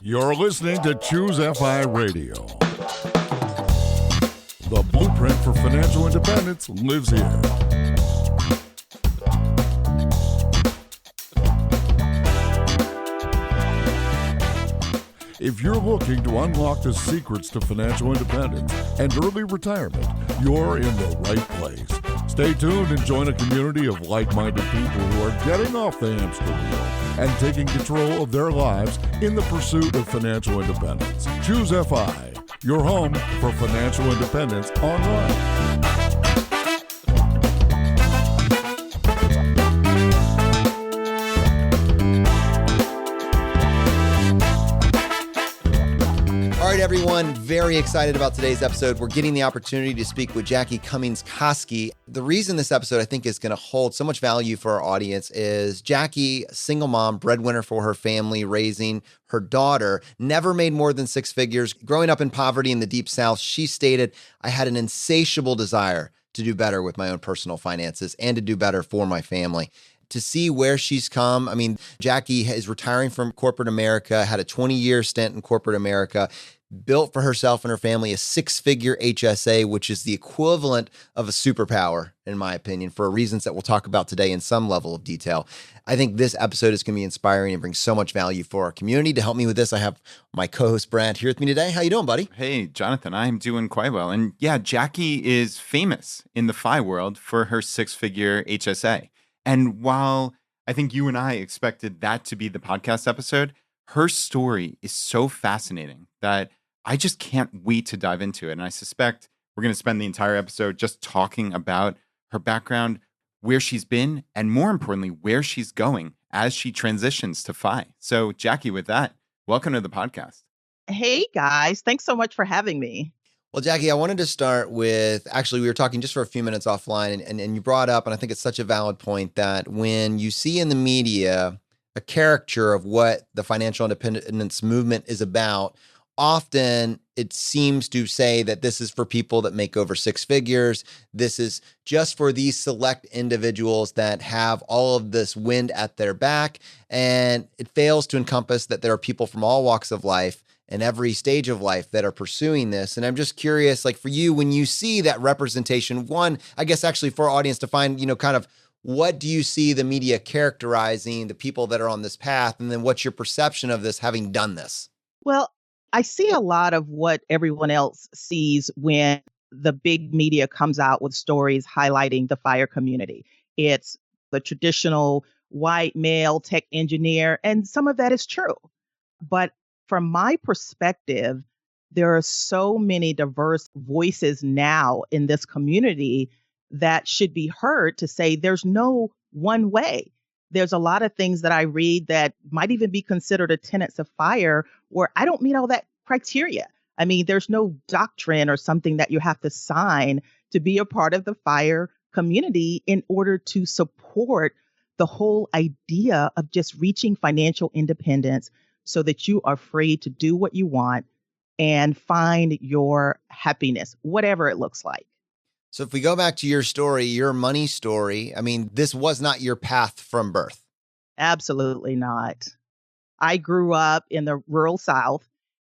You're listening to Choose FI Radio. The blueprint for financial independence lives here. If you're looking to unlock the secrets to financial independence and early retirement, you're in the right place. Stay tuned and join a community of like-minded people who are getting off the hamster wheel and taking control of their lives in the pursuit of financial independence. Choose FI, your home for financial independence online. All right, everyone, very excited about today's episode. We're getting the opportunity to speak with Jackie Cummings Koski. The reason this episode I think is going to hold so much value for our audience is Jackie, single mom, breadwinner for her family, raising her daughter, never made more than six figures. Growing up in poverty in the Deep South, she stated, I had an insatiable desire to do better with my own personal finances and to do better for my family. To see where she's come. I mean, Jackie is retiring from corporate America, had a 20-year stint in corporate America, built for herself and her family a six-figure HSA, which is the equivalent of a superpower, in my opinion, for reasons that we'll talk about today in some level of detail. I think this episode is going to be inspiring and bring so much value for our community. To help me with this, I have my co-host, Brad, here with me today. How you doing, buddy? Hey, Jonathan, I'm doing quite well. And yeah, Jackie is famous in the FI world for her six-figure HSA. And while I think you and I expected that to be the podcast episode, her story is so fascinating that I just can't wait to dive into it. And I suspect we're going to spend the entire episode just talking about her background, where she's been, and more importantly, where she's going as she transitions to FI. So, Jackie, with that, welcome to the podcast. Hey, guys. Thanks so much for having me. Well, Jackie, I wanted to start with, actually, we were talking just for a few minutes offline, and you brought up, and I think it's such a valid point, that when you see in the media a caricature of what the financial independence movement is about, often it seems to say that this is for people that make over six figures. This is just for these select individuals that have all of this wind at their back, and it fails to encompass that there are people from all walks of life and every stage of life that are pursuing this. And I'm just curious, like for you, when you see that representation, one, I guess actually for our audience to find, kind of what do you see the media characterizing the people that are on this path? And then what's your perception of this having done this? Well, I see a lot of what everyone else sees when the big media comes out with stories highlighting the FIRE community. It's the traditional white male tech engineer, and some of that is true. But from my perspective, there are so many diverse voices now in this community that should be heard to say there's no one way. There's a lot of things that I read that might even be considered a tenets of FIRE where I don't meet all that criteria. I mean, there's no doctrine or something that you have to sign to be a part of the FIRE community in order to support the whole idea of just reaching financial independence so that you are free to do what you want and find your happiness, whatever it looks like. So if we go back to your story, your money story, I mean, this was not your path from birth. Absolutely not. I grew up in the rural South,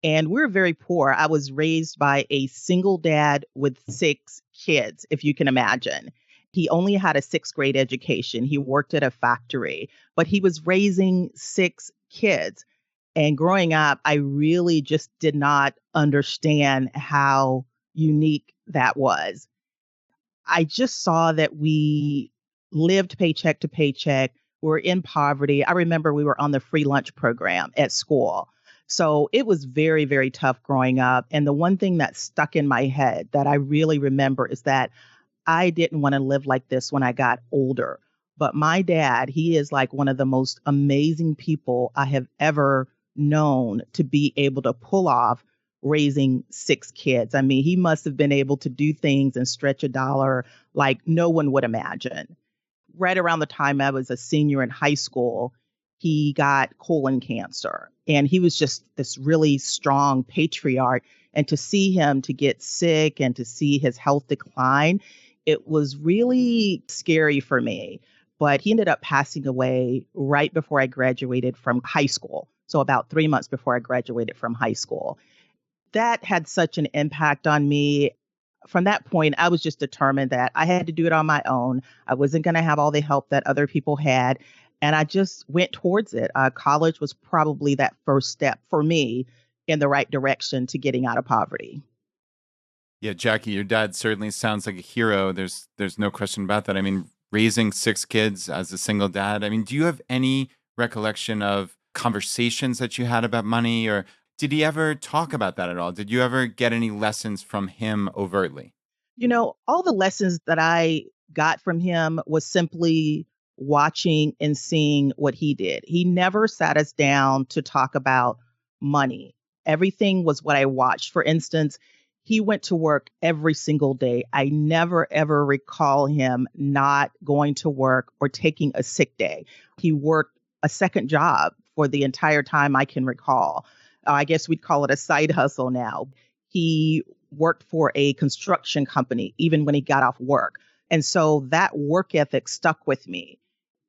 and we're very poor. I was raised by a single dad with six kids, if you can imagine. He only had a sixth grade education. He worked at a factory, but he was raising six kids. And growing up, I really just did not understand how unique that was. I just saw that we lived paycheck to paycheck. We were in poverty. I remember we were on the free lunch program at school. So it was very, very tough growing up. And the one thing that stuck in my head that I really remember is that I didn't want to live like this when I got older. But my dad, he is like one of the most amazing people I have ever known to be able to pull off raising six kids. I mean, he must have been able to do things and stretch a dollar like no one would imagine. Right around the time I was a senior in high school, he got colon cancer, and he was just this really strong patriarch. And to see him to get sick and to see his health decline, it was really scary for me. But he ended up passing away right before I graduated from high school. So So about 3 months before I graduated from high school. That had such an impact on me. From that point, I was just determined that I had to do it on my own. I wasn't going to have all the help that other people had. And I just went towards it. College was probably that first step for me in the right direction to getting out of poverty. Yeah, Jackie, your dad certainly sounds like a hero. There's no question about that. I mean, raising 6 kids as a single dad. I mean, do you have any recollection of conversations that you had about money, or did he ever talk about that at all? Did you ever get any lessons from him overtly? All the lessons that I got from him was simply watching and seeing what he did. He never sat us down to talk about money. Everything was what I watched. For instance, he went to work every single day. I never, ever recall him not going to work or taking a sick day. He worked a second job for the entire time I can recall. I guess we'd call it a side hustle now. He worked for a construction company even when he got off work. And so that work ethic stuck with me.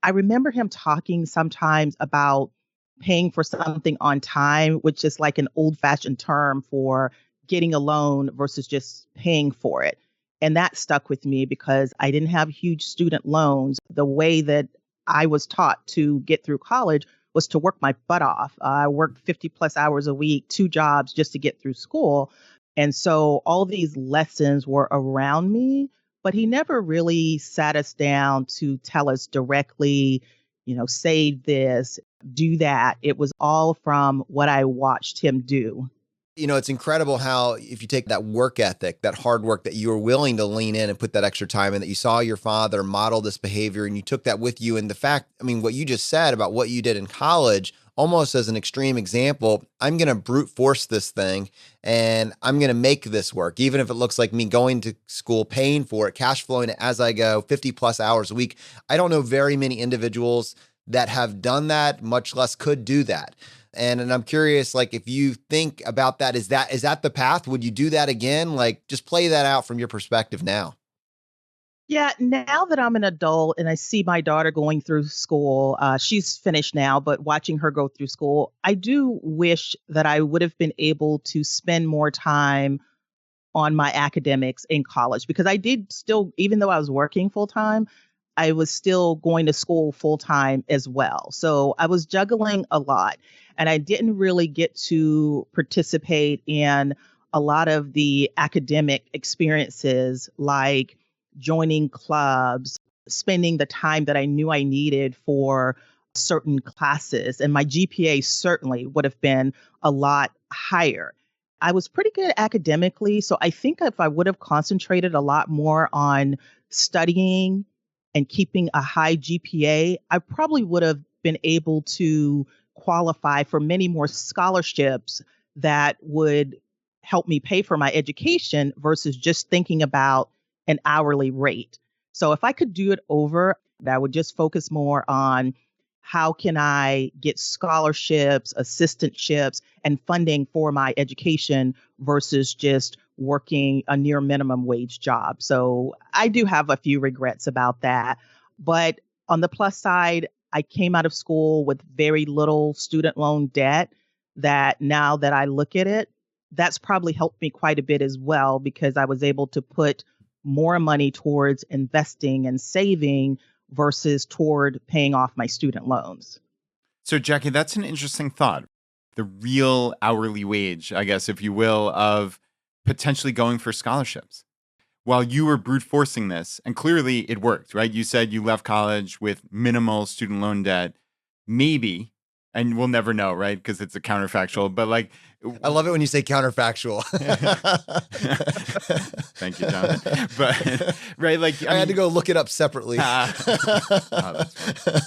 I remember him talking sometimes about paying for something on time, which is like an old-fashioned term for getting a loan versus just paying for it. And that stuck with me because I didn't have huge student loans. The way that I was taught to get through college was to work my butt off. I worked 50 plus hours a week, 2 jobs just to get through school. And so all these lessons were around me, but he never really sat us down to tell us directly, save this, do that. It was all from what I watched him do. It's incredible how if you take that work ethic, that hard work that you were willing to lean in and put that extra time in, that you saw your father model this behavior and you took that with you. And the fact, what you just said about what you did in college, almost as an extreme example, I'm going to brute force this thing and I'm going to make this work, even if it looks like me going to school, paying for it, cash flowing it as I go, 50 plus hours a week. I don't know very many individuals that have done that, much less could do that. And I'm curious, if you think about that, is that the path? Would you do that again? Just play that out from your perspective now. Yeah, now that I'm an adult and I see my daughter going through school, she's finished now, but watching her go through school, I do wish that I would have been able to spend more time on my academics in college because I did still, even though I was working full time, I was still going to school full time as well. So I was juggling a lot and I didn't really get to participate in a lot of the academic experiences like joining clubs, spending the time that I knew I needed for certain classes. And my GPA certainly would have been a lot higher. I was pretty good academically. So I think if I would have concentrated a lot more on studying and keeping a high GPA, I probably would have been able to qualify for many more scholarships that would help me pay for my education versus just thinking about an hourly rate. So if I could do it over, I would just focus more on how can I get scholarships, assistantships, and funding for my education versus just working a near minimum wage job. So I do have a few regrets about that. But on the plus side, I came out of school with very little student loan debt that now that I look at it, that's probably helped me quite a bit as well because I was able to put more money towards investing and saving versus toward paying off my student loans. So, Jackie, that's an interesting thought. The real hourly wage, I guess, if you will, of potentially going for scholarships. While you were brute forcing this, and clearly it worked, right? You said you left college with minimal student loan debt. Maybe, and we'll never know, right? Because it's a counterfactual, but I love it when you say counterfactual. Thank you, Jonathan. But, right, I had to go look it up separately. That's fine.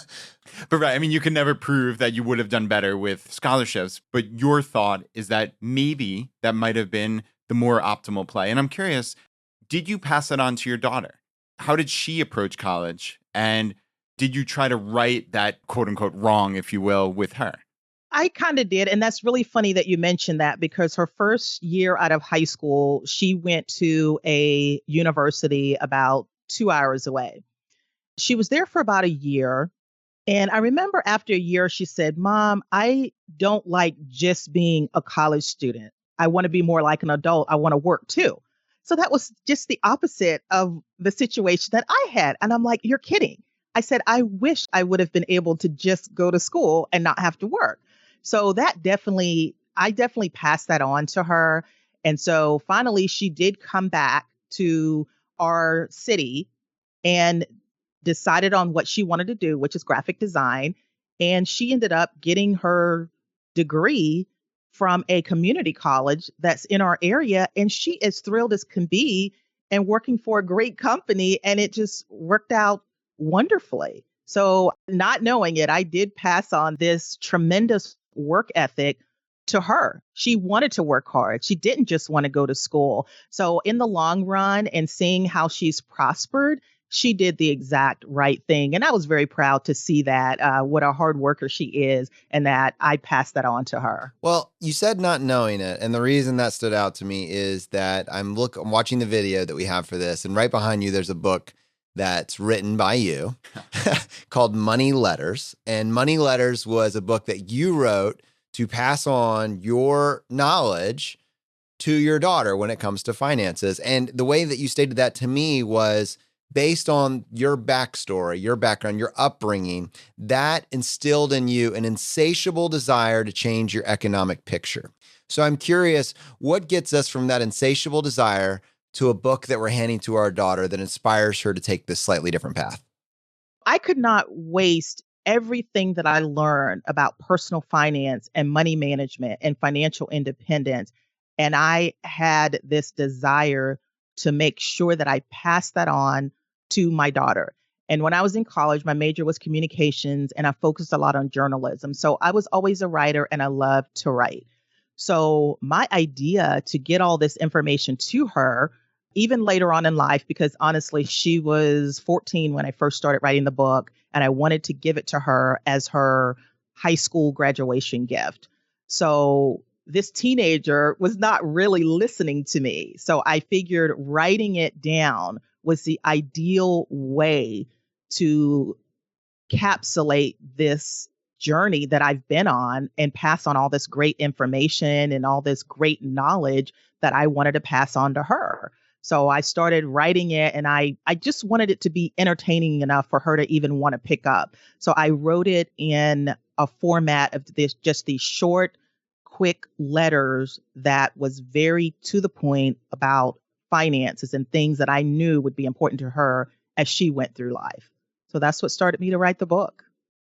But right, you can never prove that you would have done better with scholarships, but your thought is that maybe that might have been the more optimal play. And I'm curious, did you pass that on to your daughter? How did she approach college? And did you try to right that quote unquote wrong, if you will, with her? I kind of did. And that's really funny that you mentioned that because her first year out of high school, she went to a university about 2 hours away. She was there for about a year. And I remember after a year, she said, Mom, I don't like just being a college student. I want to be more like an adult. I want to work too. So that was just the opposite of the situation that I had. And I'm like, you're kidding. I said, I wish I would have been able to just go to school and not have to work. So I definitely passed that on to her. And so finally, she did come back to our city and decided on what she wanted to do, which is graphic design. And she ended up getting her degree from a community college that's in our area. And she is thrilled as can be and working for a great company. And it just worked out wonderfully. So, not knowing it, I did pass on this tremendous work ethic to her. She wanted to work hard. She didn't just want to go to school. So, in the long run and seeing how she's prospered, she did the exact right thing. And I was very proud to see that, what a hard worker she is, and that I passed that on to her. Well, you said not knowing it, and the reason that stood out to me is that I'm watching the video that we have for this, and right behind you there's a book that's written by you called Money Letters. And Money Letters was a book that you wrote to pass on your knowledge to your daughter when it comes to finances. And the way that you stated that to me was based on your backstory, your background, your upbringing, that instilled in you an insatiable desire to change your economic picture. So I'm curious, what gets us from that insatiable desire to a book that we're handing to our daughter that inspires her to take this slightly different path? I could not waste everything that I learned about personal finance and money management and financial independence. And I had this desire to make sure that I passed that on to my daughter. And when I was in college, my major was communications and I focused a lot on journalism. So I was always a writer and I loved to write. So my idea to get all this information to her, even later on in life, because honestly, she was 14 when I first started writing the book, and I wanted to give it to her as her high school graduation gift. So this teenager was not really listening to me. So I figured writing it down was the ideal way to encapsulate this journey that I've been on and pass on all this great information and all this great knowledge that I wanted to pass on to her. So I started writing it, and I just wanted it to be entertaining enough for her to even want to pick up. So I wrote it in a format of just these short, quick letters that was very to the point about finances and things that I knew would be important to her as she went through life. So that's what started me to write the book.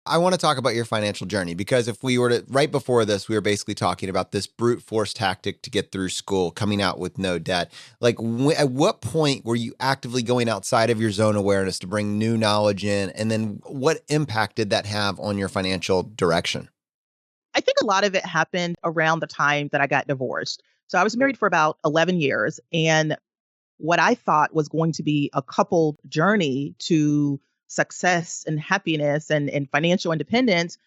I want to talk about your financial journey, because if we were to, right before this, we were basically talking about this brute force tactic to get through school, coming out with no debt. Like, at what point were you actively going outside of your zone awareness to bring new knowledge in? And then what impact did that have on your financial direction? I think a lot of it happened around the time that I got divorced. So I was married for about 11 years, and what I thought was going to be a coupled journey to success and happiness and financial independence,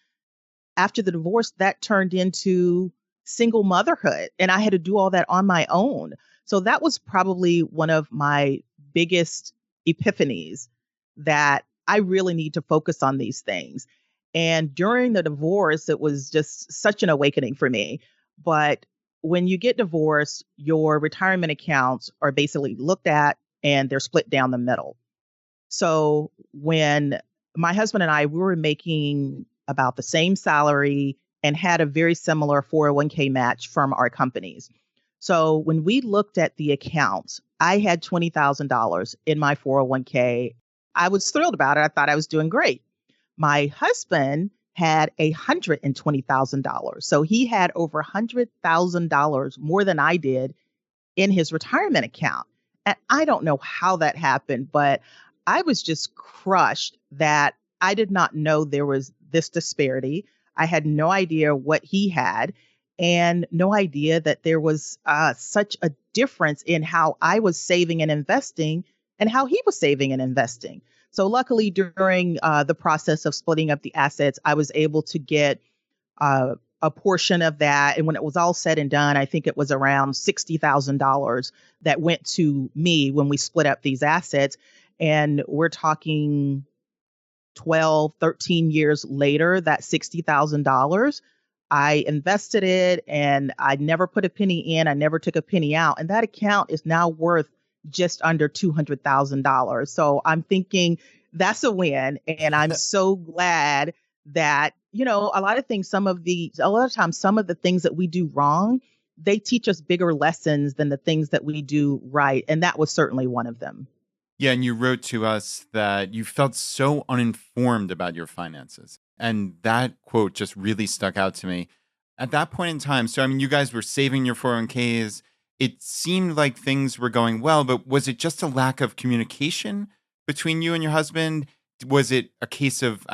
after the divorce, that turned into single motherhood. And I had to do all that on my own. So that was probably one of my biggest epiphanies, that I really need to focus on these things. And during the divorce, it was just such an awakening for me. But when you get divorced, your retirement accounts are basically looked at and they're split down the middle. So when my husband and we were making about the same salary and had a very similar 401k match from our companies. So when we looked at the accounts, I had $20,000 in my 401k. I was thrilled about it. I thought I was doing great. My husband had $120,000. So he had over $100,000 more than I did in his retirement account. And I don't know how that happened, but I was just crushed that I did not know there was this disparity. I had no idea what he had, and no idea that there was such a difference in how I was saving and investing and how he was saving and investing. So luckily, during the process of splitting up the assets, I was able to get a portion of that. And when it was all said and done, I think it was around $60,000 that went to me when we split up these assets. And we're talking 12, 13 years later, that $60,000, I invested it and I never put a penny in. I never took a penny out. And that account is now worth just under $200,000. So I'm thinking that's a win. And I'm so glad that, a lot of things, a lot of times, some of the things that we do wrong, they teach us bigger lessons than the things that we do right. And that was certainly one of them. Yeah, and you wrote to us that you felt so uninformed about your finances. And that quote just really stuck out to me. At that point in time, so I mean, you guys were saving your 401ks. It seemed like things were going well, but was it just a lack of communication between you and your husband? Was it a case of,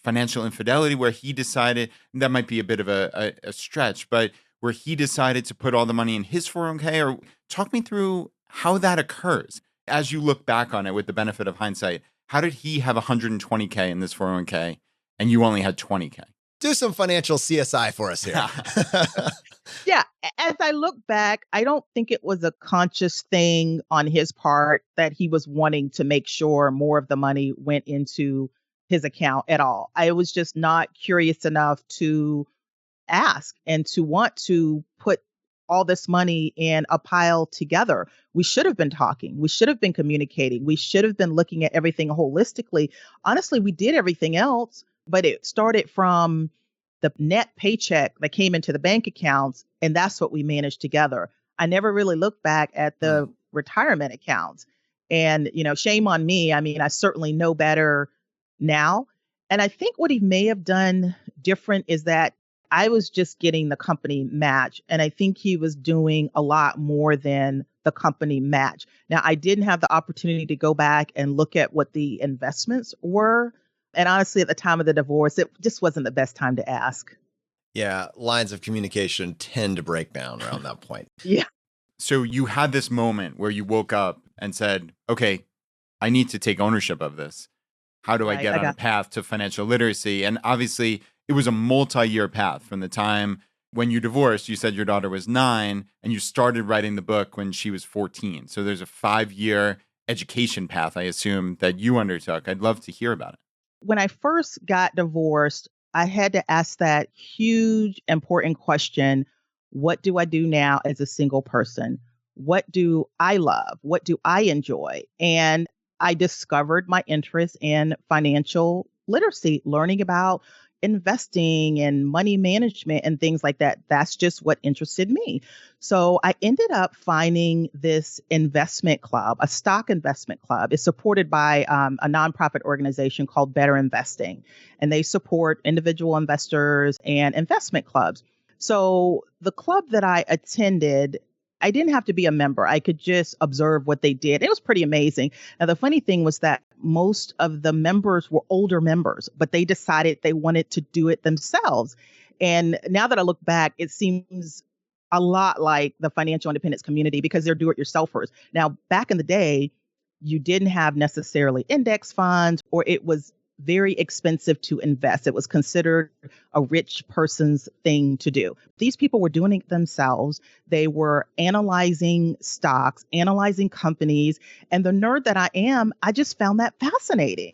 financial infidelity where he decided, that might be a bit of a stretch, but where he decided to put all the money in his 401k? Or talk me through how that occurs. As you look back on it with the benefit of hindsight, how did he have 120K in this 401k and you only had 20K? Do some financial CSI for us here. Yeah. As I look back, I don't think it was a conscious thing on his part that he was wanting to make sure more of the money went into his account at all. I was just not curious enough to ask and to want to put all this money in a pile together. We should have been talking. We should have been communicating. We should have been looking at everything holistically. Honestly, we did everything else, but it started from the net paycheck that came into the bank accounts, and that's what we managed together. I never really looked back at the retirement accounts. And, shame on me. I certainly know better now. And I think what he may have done different is that I was just getting the company match. And I think he was doing a lot more than the company match. Now, I didn't have the opportunity to go back and look at what the investments were. And honestly, at the time of the divorce, it just wasn't the best time to ask. Yeah, lines of communication tend to break down around that point. Yeah. So you had this moment where you woke up and said, okay, I need to take ownership of this. How do I get on a path to financial literacy? And obviously, it was a multi-year path from the time when you divorced. You said your daughter was 9 and you started writing the book when she was 14. So there's a 5-year education path, I assume, that you undertook. I'd love to hear about it. When I first got divorced, I had to ask that huge, important question: what do I do now as a single person? What do I love? What do I enjoy? And I discovered my interest in financial literacy, learning about investing and money management and things like that. That's just what interested me. So I ended up finding this investment club, a stock investment club. It's supported by a nonprofit organization called Better Investing, and they support individual investors and investment clubs. So the club that I attended, I didn't have to be a member. I could just observe what they did. It was pretty amazing. Now, the funny thing was that most of the members were older members, but they decided they wanted to do it themselves. And now that I look back, it seems a lot like the financial independence community because they're do-it-yourselfers. Now, back in the day, you didn't have necessarily index funds, or it was very expensive to invest. It was considered a rich person's thing to do. These people were doing it themselves. They were analyzing stocks, analyzing companies. And the nerd that I am, I just found that fascinating.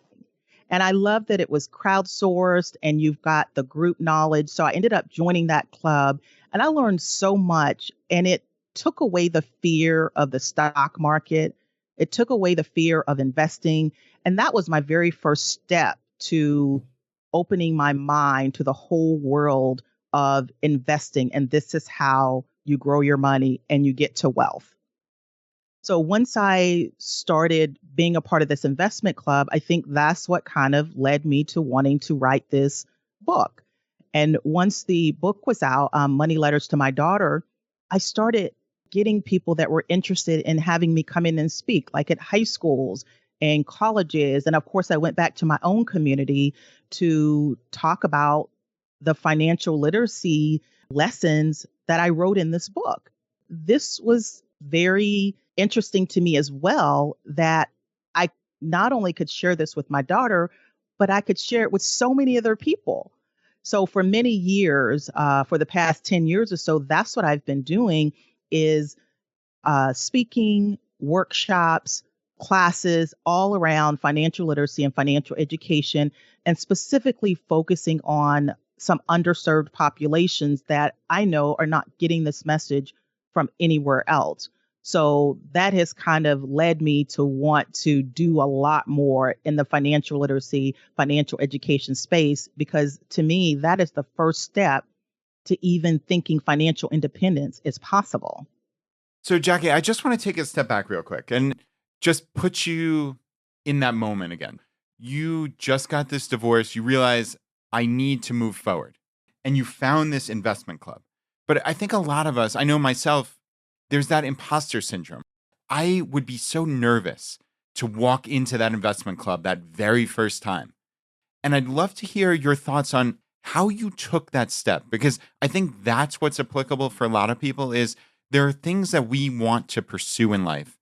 And I love that it was crowdsourced and you've got the group knowledge. So I ended up joining that club and I learned so much. And it took away the fear of the stock market. It took away the fear of investing. And that was my very first step to opening my mind to the whole world of investing. And this is how you grow your money and you get to wealth. So once I started being a part of this investment club, I think that's what kind of led me to wanting to write this book. And once the book was out, Money Letters to My Daughter, I started getting people that were interested in having me come in and speak, like at high schools and colleges. And of course, I went back to my own community to talk about the financial literacy lessons that I wrote in this book. This was very interesting to me as well, that I not only could share this with my daughter, but I could share it with so many other people. So for many years, for the past 10 years or so, that's what I've been doing is speaking, workshops, classes all around financial literacy and financial education, and specifically focusing on some underserved populations that I know are not getting this message from anywhere else. So that has kind of led me to want to do a lot more in the financial literacy, financial education space, because to me, that is the first step to even thinking financial independence is possible. So, Jackie, I just want to take a step back real quick and just put you in that moment again. You just got this divorce. You realize I need to move forward. And you found this investment club. But I think a lot of us, I know myself, there's that imposter syndrome. I would be so nervous to walk into that investment club that very first time. And I'd love to hear your thoughts on how you took that step, because I think that's what's applicable for a lot of people is there are things that we want to pursue in life,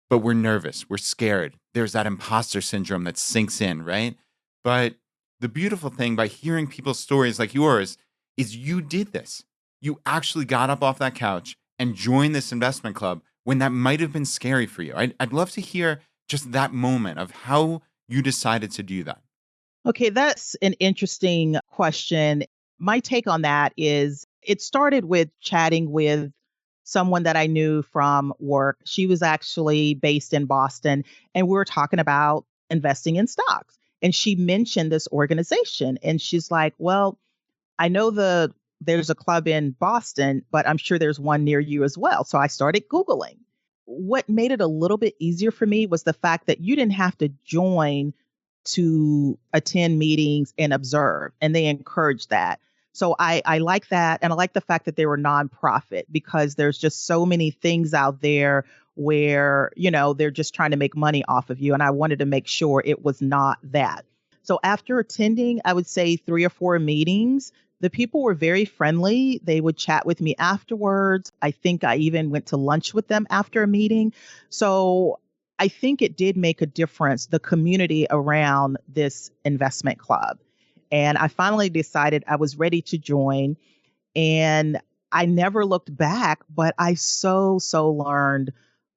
but we're nervous, we're scared. There's that imposter syndrome that sinks in, right? But the beautiful thing by hearing people's stories like yours is you did this. You actually got up off that couch and joined this investment club when that might have been scary for you. I'd love to hear just that moment of how you decided to do that. Okay, that's an interesting question. My take on that is it started with chatting with someone that I knew from work. She was actually based in Boston, and we were talking about investing in stocks. And she mentioned this organization, and she's like, "Well, I know there's a club in Boston, but I'm sure there's one near you as well." So I started Googling. What made it a little bit easier for me was the fact that you didn't have to join to attend meetings and observe, and they encourage that. So I like that. And I like the fact that they were nonprofit, because there's just so many things out there where, they're just trying to make money off of you. And I wanted to make sure it was not that. So after attending, I would say 3 or 4 meetings, the people were very friendly. They would chat with me afterwards. I think I even went to lunch with them after a meeting. So I think it did make a difference, the community around this investment club. And I finally decided I was ready to join. And I never looked back, but I so learned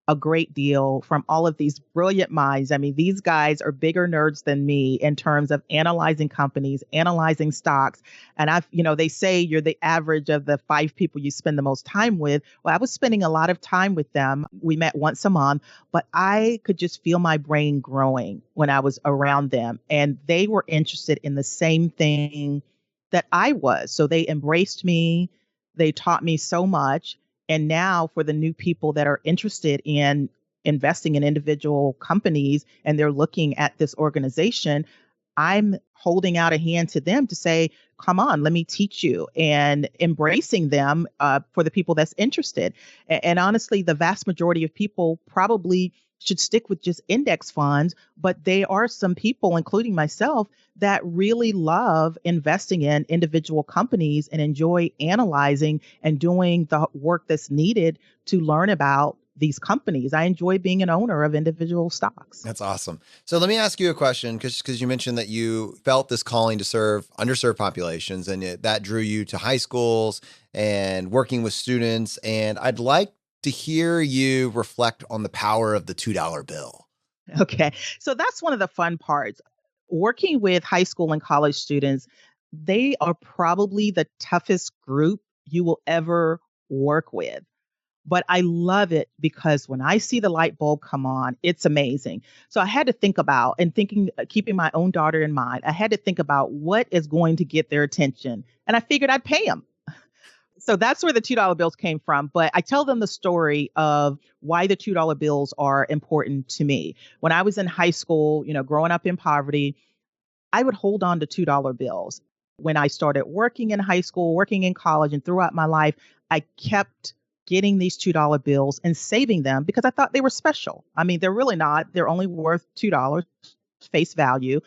a great deal from all of these brilliant minds. I mean, these guys are bigger nerds than me in terms of analyzing companies, analyzing stocks. And they say you're the average of the 5 people you spend the most time with. Well, I was spending a lot of time with them. We met once a month, but I could just feel my brain growing when I was around them. And they were interested in the same thing that I was. So they embraced me. They taught me so much. And now for the new people that are interested in investing in individual companies and they're looking at this organization, I'm holding out a hand to them to say, come on, let me teach you, and embracing them for the people that's interested. And honestly, the vast majority of people probably should stick with just index funds, but there are some people, including myself, that really love investing in individual companies and enjoy analyzing and doing the work that's needed to learn about these companies. I enjoy being an owner of individual stocks. That's awesome. So let me ask you a question, because you mentioned that you felt this calling to serve underserved populations, and that drew you to high schools and working with students. And I'd like to hear you reflect on the power of the $2 bill. Okay. So that's one of the fun parts. Working with high school and college students, they are probably the toughest group you will ever work with. But I love it because when I see the light bulb come on, it's amazing. So I had to think about, and keeping my own daughter in mind, I had to think about what is going to get their attention. And I figured I'd pay them. So that's where the $2 bills came from. But I tell them the story of why the $2 bills are important to me. When I was in high school, growing up in poverty, I would hold on to $2 bills. When I started working in high school, working in college, and throughout my life, I kept getting these $2 bills and saving them because I thought they were special. I mean, they're really not. They're only worth $2 face value.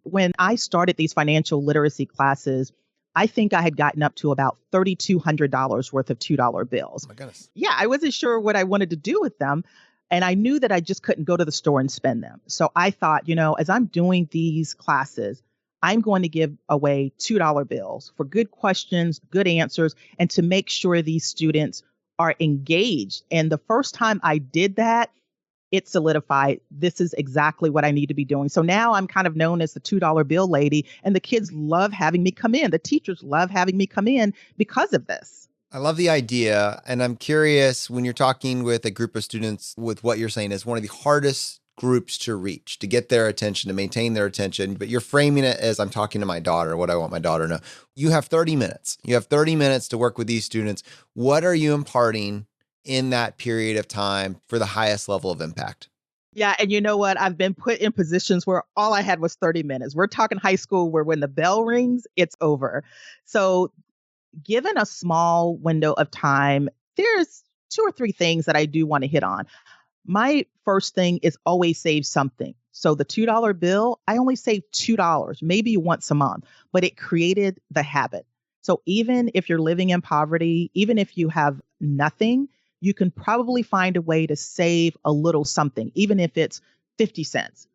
When I started these financial literacy classes, I think I had gotten up to about $3,200 worth of $2 bills. Oh my goodness. Yeah, I wasn't sure what I wanted to do with them. And I knew that I just couldn't go to the store and spend them. So I thought, as I'm doing these classes, I'm going to give away $2 bills for good questions, good answers, and to make sure these students are engaged. And the first time I did that, it solidified, this is exactly what I need to be doing. So now I'm kind of known as the $2 bill lady, and the kids love having me come in. The teachers love having me come in because of this. I love the idea. And I'm curious, when you're talking with a group of students, with what you're saying is one of the hardest groups to reach, to get their attention, to maintain their attention. But you're framing it as I'm talking to my daughter, what I want my daughter to know. You have 30 minutes. You have 30 minutes to work with these students. What are you imparting in that period of time for the highest level of impact? Yeah. And you know what? I've been put in positions where all I had was 30 minutes. We're talking high school where when the bell rings, it's over. So given a small window of time, there's 2 or 3 things that I do want to hit on. My first thing is always save something. So the $2 bill, I only save $2, maybe once a month, but it created the habit. So even if you're living in poverty, even if you have nothing, you can probably find a way to save a little something, even if it's 50 cents.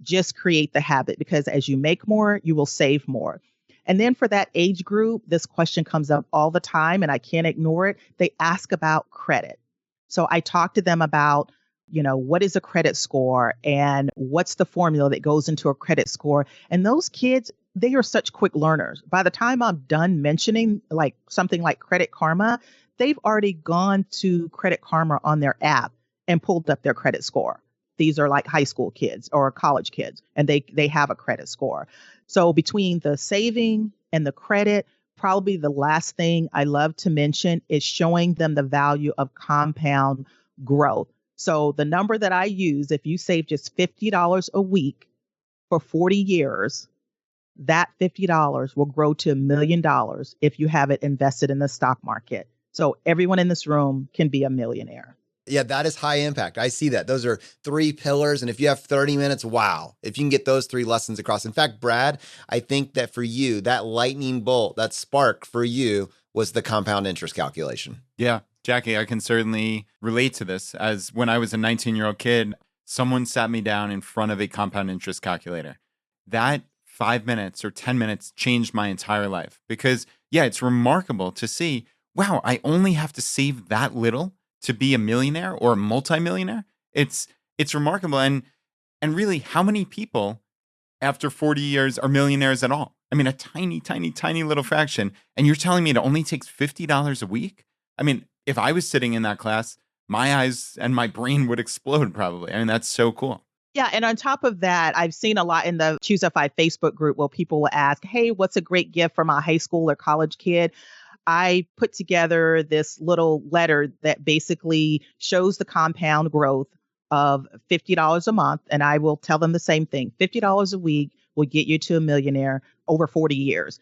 Just create the habit, because as you make more, you will save more. And then for that age group, this question comes up all the time and I can't ignore it. They ask about credit. So I talk to them about, what is a credit score and what's the formula that goes into a credit score. And those kids, they are such quick learners. By the time I'm done mentioning like something like Credit Karma, they've already gone to Credit Karma on their app and pulled up their credit score. These are like high school kids or college kids, and they have a credit score. So between the saving and the credit, probably the last thing I love to mention is showing them the value of compound growth. So the number that I use, if you save just $50 a week for 40 years, that $50 will grow to $1 million if you have it invested in the stock market. So everyone in this room can be a millionaire. Yeah, that is high impact. I see that. Those are 3 pillars. And if you have 30 minutes, wow, if you can get those 3 lessons across. In fact, Brad, I think that for you, that lightning bolt, that spark for you was the compound interest calculation. Yeah, Jackie, I can certainly relate to this. As when I was a 19-year-old kid, someone sat me down in front of a compound interest calculator. That 5 minutes or 10 minutes changed my entire life because, yeah, it's remarkable to see, wow, I only have to save that little to be a millionaire or a multimillionaire. It's remarkable. And really, how many people after 40 years are millionaires at all? I mean, a tiny, tiny, tiny little fraction. And you're telling me it only takes $50 a week? I mean, if I was sitting in that class, my eyes and my brain would explode probably. I mean, that's so cool. Yeah. And on top of that, I've seen a lot in the Choose Fi Facebook group where people will ask, hey, what's a great gift for my high school or college kid? I put together this little letter that basically shows the compound growth of $50 a month. And I will tell them the same thing. $50 a week will get you to a millionaire over 40 years.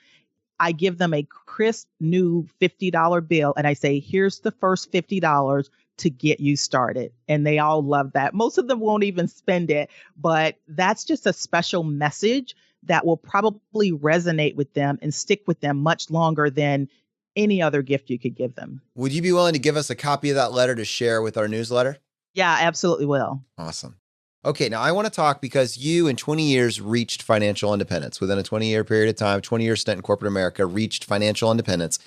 I give them a crisp new $50 bill and I say, here's the first $50 to get you started. And they all love that. Most of them won't even spend it, but that's just a special message that will probably resonate with them and stick with them much longer than any other gift you could give them. Would you be willing to give us a copy of that letter to share with our newsletter? Yeah, I absolutely will. Awesome. Okay, now I want to talk because you in 20 years reached financial independence. Within a 20-year period of time, 20-year stint in corporate America, reached financial independence.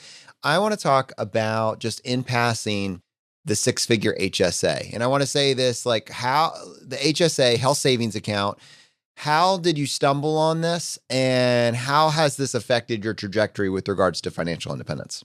I want to talk about just in passing the 6-figure HSA. And I want to say this, like how the HSA, health savings account, how did you stumble on this and how has this affected your trajectory with regards to financial independence?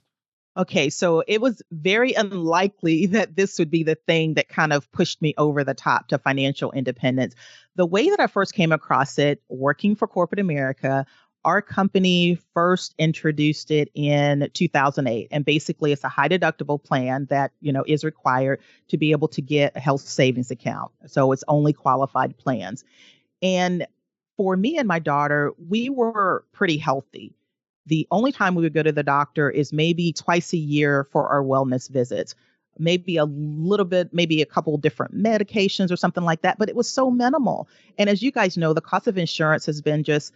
Okay, so it was very unlikely that this would be the thing that kind of pushed me over the top to financial independence. The way that I first came across it, working for corporate America, our company first introduced it in 2008. And basically, it's a high deductible plan that, is required to be able to get a health savings account. So it's only qualified plans. And for me and my daughter, we were pretty healthy. The only time we would go to the doctor is maybe twice a year for our wellness visits, maybe a little bit, maybe a couple different medications or something like that. But it was so minimal. And as you guys know, the cost of insurance has been just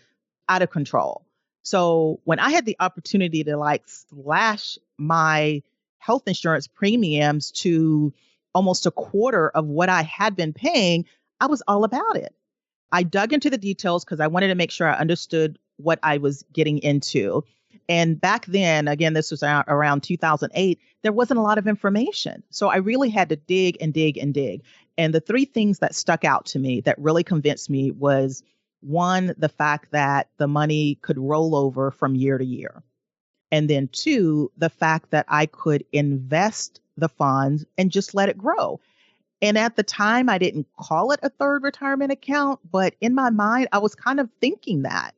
out of control. So when I had the opportunity to slash my health insurance premiums to almost a quarter of what I had been paying, I was all about it. I dug into the details because I wanted to make sure I understood what I was getting into. And back then, again, this was around 2008, there wasn't a lot of information. So I really had to dig and dig and dig. And the three things that stuck out to me that really convinced me was one, the fact that the money could roll over from year to year. And then two, the fact that I could invest the funds and just let it grow. And at the time, I didn't call it a third retirement account, but in my mind, I was kind of thinking that.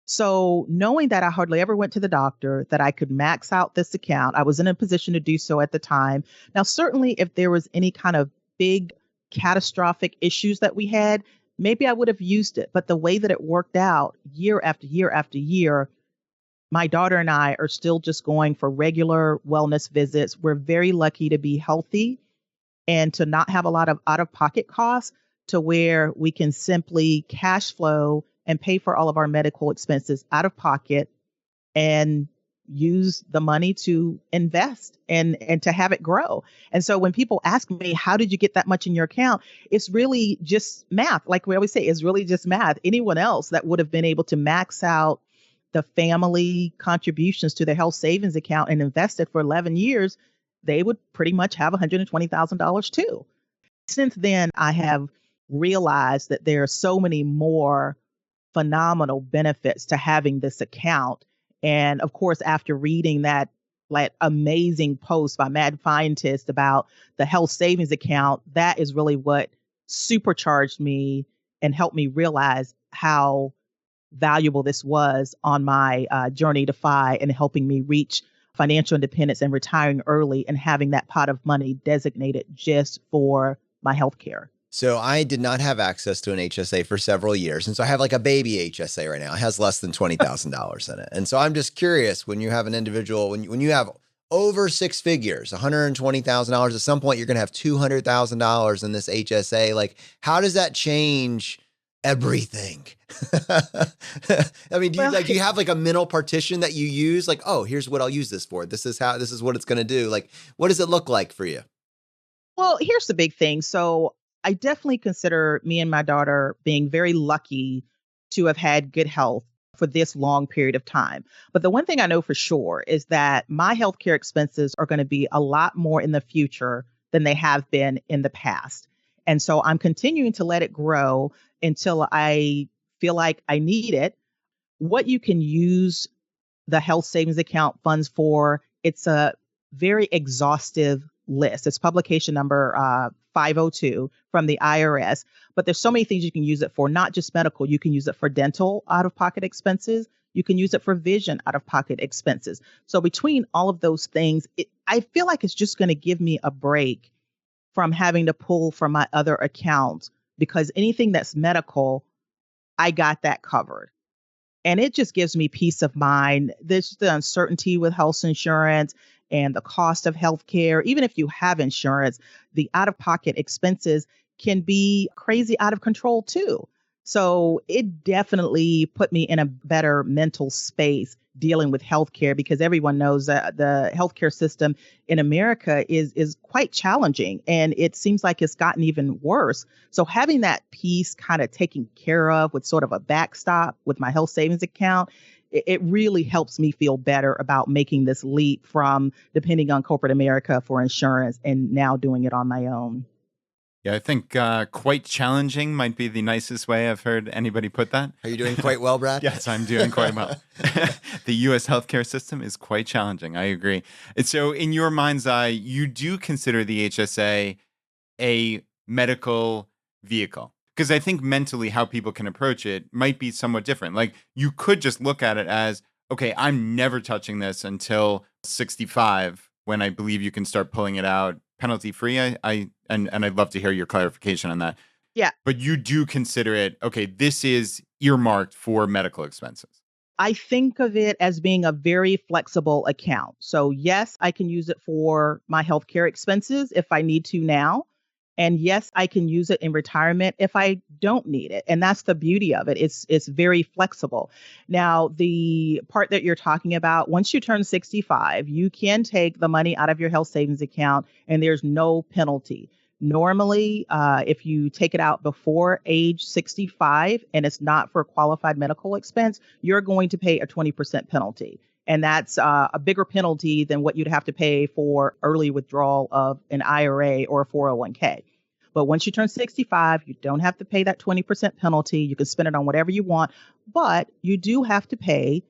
So knowing that I hardly ever went to the doctor, that I could max out this account, I was in a position to do so at the time. Now, certainly if there was any kind of big catastrophic issues that we had, maybe I would have used it. But the way that it worked out year after year after year, my daughter and I are still just going for regular wellness visits. We're very lucky to be healthy and to not have a lot of out-of-pocket costs to where we can simply cash flow and pay for all of our medical expenses out of pocket and use the money to invest and to have it grow. And so when people ask me, how did you get that much in your account? It's really just math. Like we always say, it's really just math. Anyone else that would have been able to max out the family contributions to their health savings account and invest it for 11 years, they would pretty much have $120,000 too. Since then, I have realized that there are so many more phenomenal benefits to having this account. And of course, after reading that like amazing post by Mad Scientist about the health savings account, that is really what supercharged me and helped me realize how valuable this was on my journey to FI and helping me reach financial independence and retiring early and having that pot of money designated just for my healthcare. So I did not have access to an HSA for several years. And so I have like a baby HSA right now. It has less than $20,000 in it. And so I'm just curious, when you have an individual, when you have over six figures, $120,000, at some point you're going to have $200,000 in this HSA. Like, how does that change everything? I mean, do you have like a mental partition that you use? Like, oh, here's what I'll use this for. This is what it's going to do. Like, what does it look like for you? Well, here's the big thing. So I definitely consider me and my daughter being very lucky to have had good health for this long period of time. But the one thing I know for sure is that my healthcare expenses are going to be a lot more in the future than they have been in the past. And so I'm continuing to let it grow until I feel like I need it. What you can use the health savings account funds for, it's a very exhaustive list. It's publication number 502 from the IRS. But there's so many things you can use it for, not just medical. You can use it for dental out-of-pocket expenses. You can use it for vision out-of-pocket expenses. So between all of those things, I feel like it's just going to give me a break from having to pull from my other accounts, because anything that's medical, I got that covered. And it just gives me peace of mind. There's the uncertainty with health insurance and the cost of healthcare. Even if you have insurance, the out-of-pocket expenses can be crazy out of control too. So it definitely put me in a better mental space dealing with healthcare, because everyone knows that the healthcare system in America is quite challenging, and it seems like it's gotten even worse. So having that piece kind of taken care of with sort of a backstop with my health savings account, it really helps me feel better about making this leap from depending on corporate America for insurance and now doing it on my own. Yeah, I think quite challenging might be the nicest way I've heard anybody put that. Are you doing quite well, Brad? Yes, I'm doing quite well. The U.S. healthcare system is quite challenging. I agree. And so in your mind's eye, you do consider the HSA a medical vehicle? Because I think mentally how people can approach it might be somewhat different. Like, you could just look at it as, okay, I'm never touching this until 65, when I believe you can start pulling it out penalty free. And I'd love to hear your clarification on that. Yeah. But you do consider it, okay, this is earmarked for medical expenses. I think of it as being a very flexible account. So yes, I can use it for my healthcare expenses if I need to now. And yes, I can use it in retirement if I don't need it. And that's the beauty of it. It's very flexible. Now, the part that you're talking about, once you turn 65, you can take the money out of your health savings account and there's no penalty. Normally, if you take it out before age 65 and it's not for qualified medical expense, you're going to pay a 20% penalty. And that's a bigger penalty than what you'd have to pay for early withdrawal of an IRA or a 401k. But once you turn 65, you don't have to pay that 20% penalty. You can spend it on whatever you want, but you do have to pay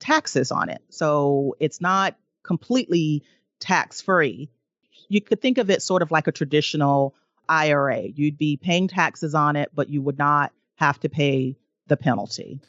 taxes on it. So it's not completely tax free. You could think of it sort of like a traditional IRA. You'd be paying taxes on it, but you would not have to pay the penalty.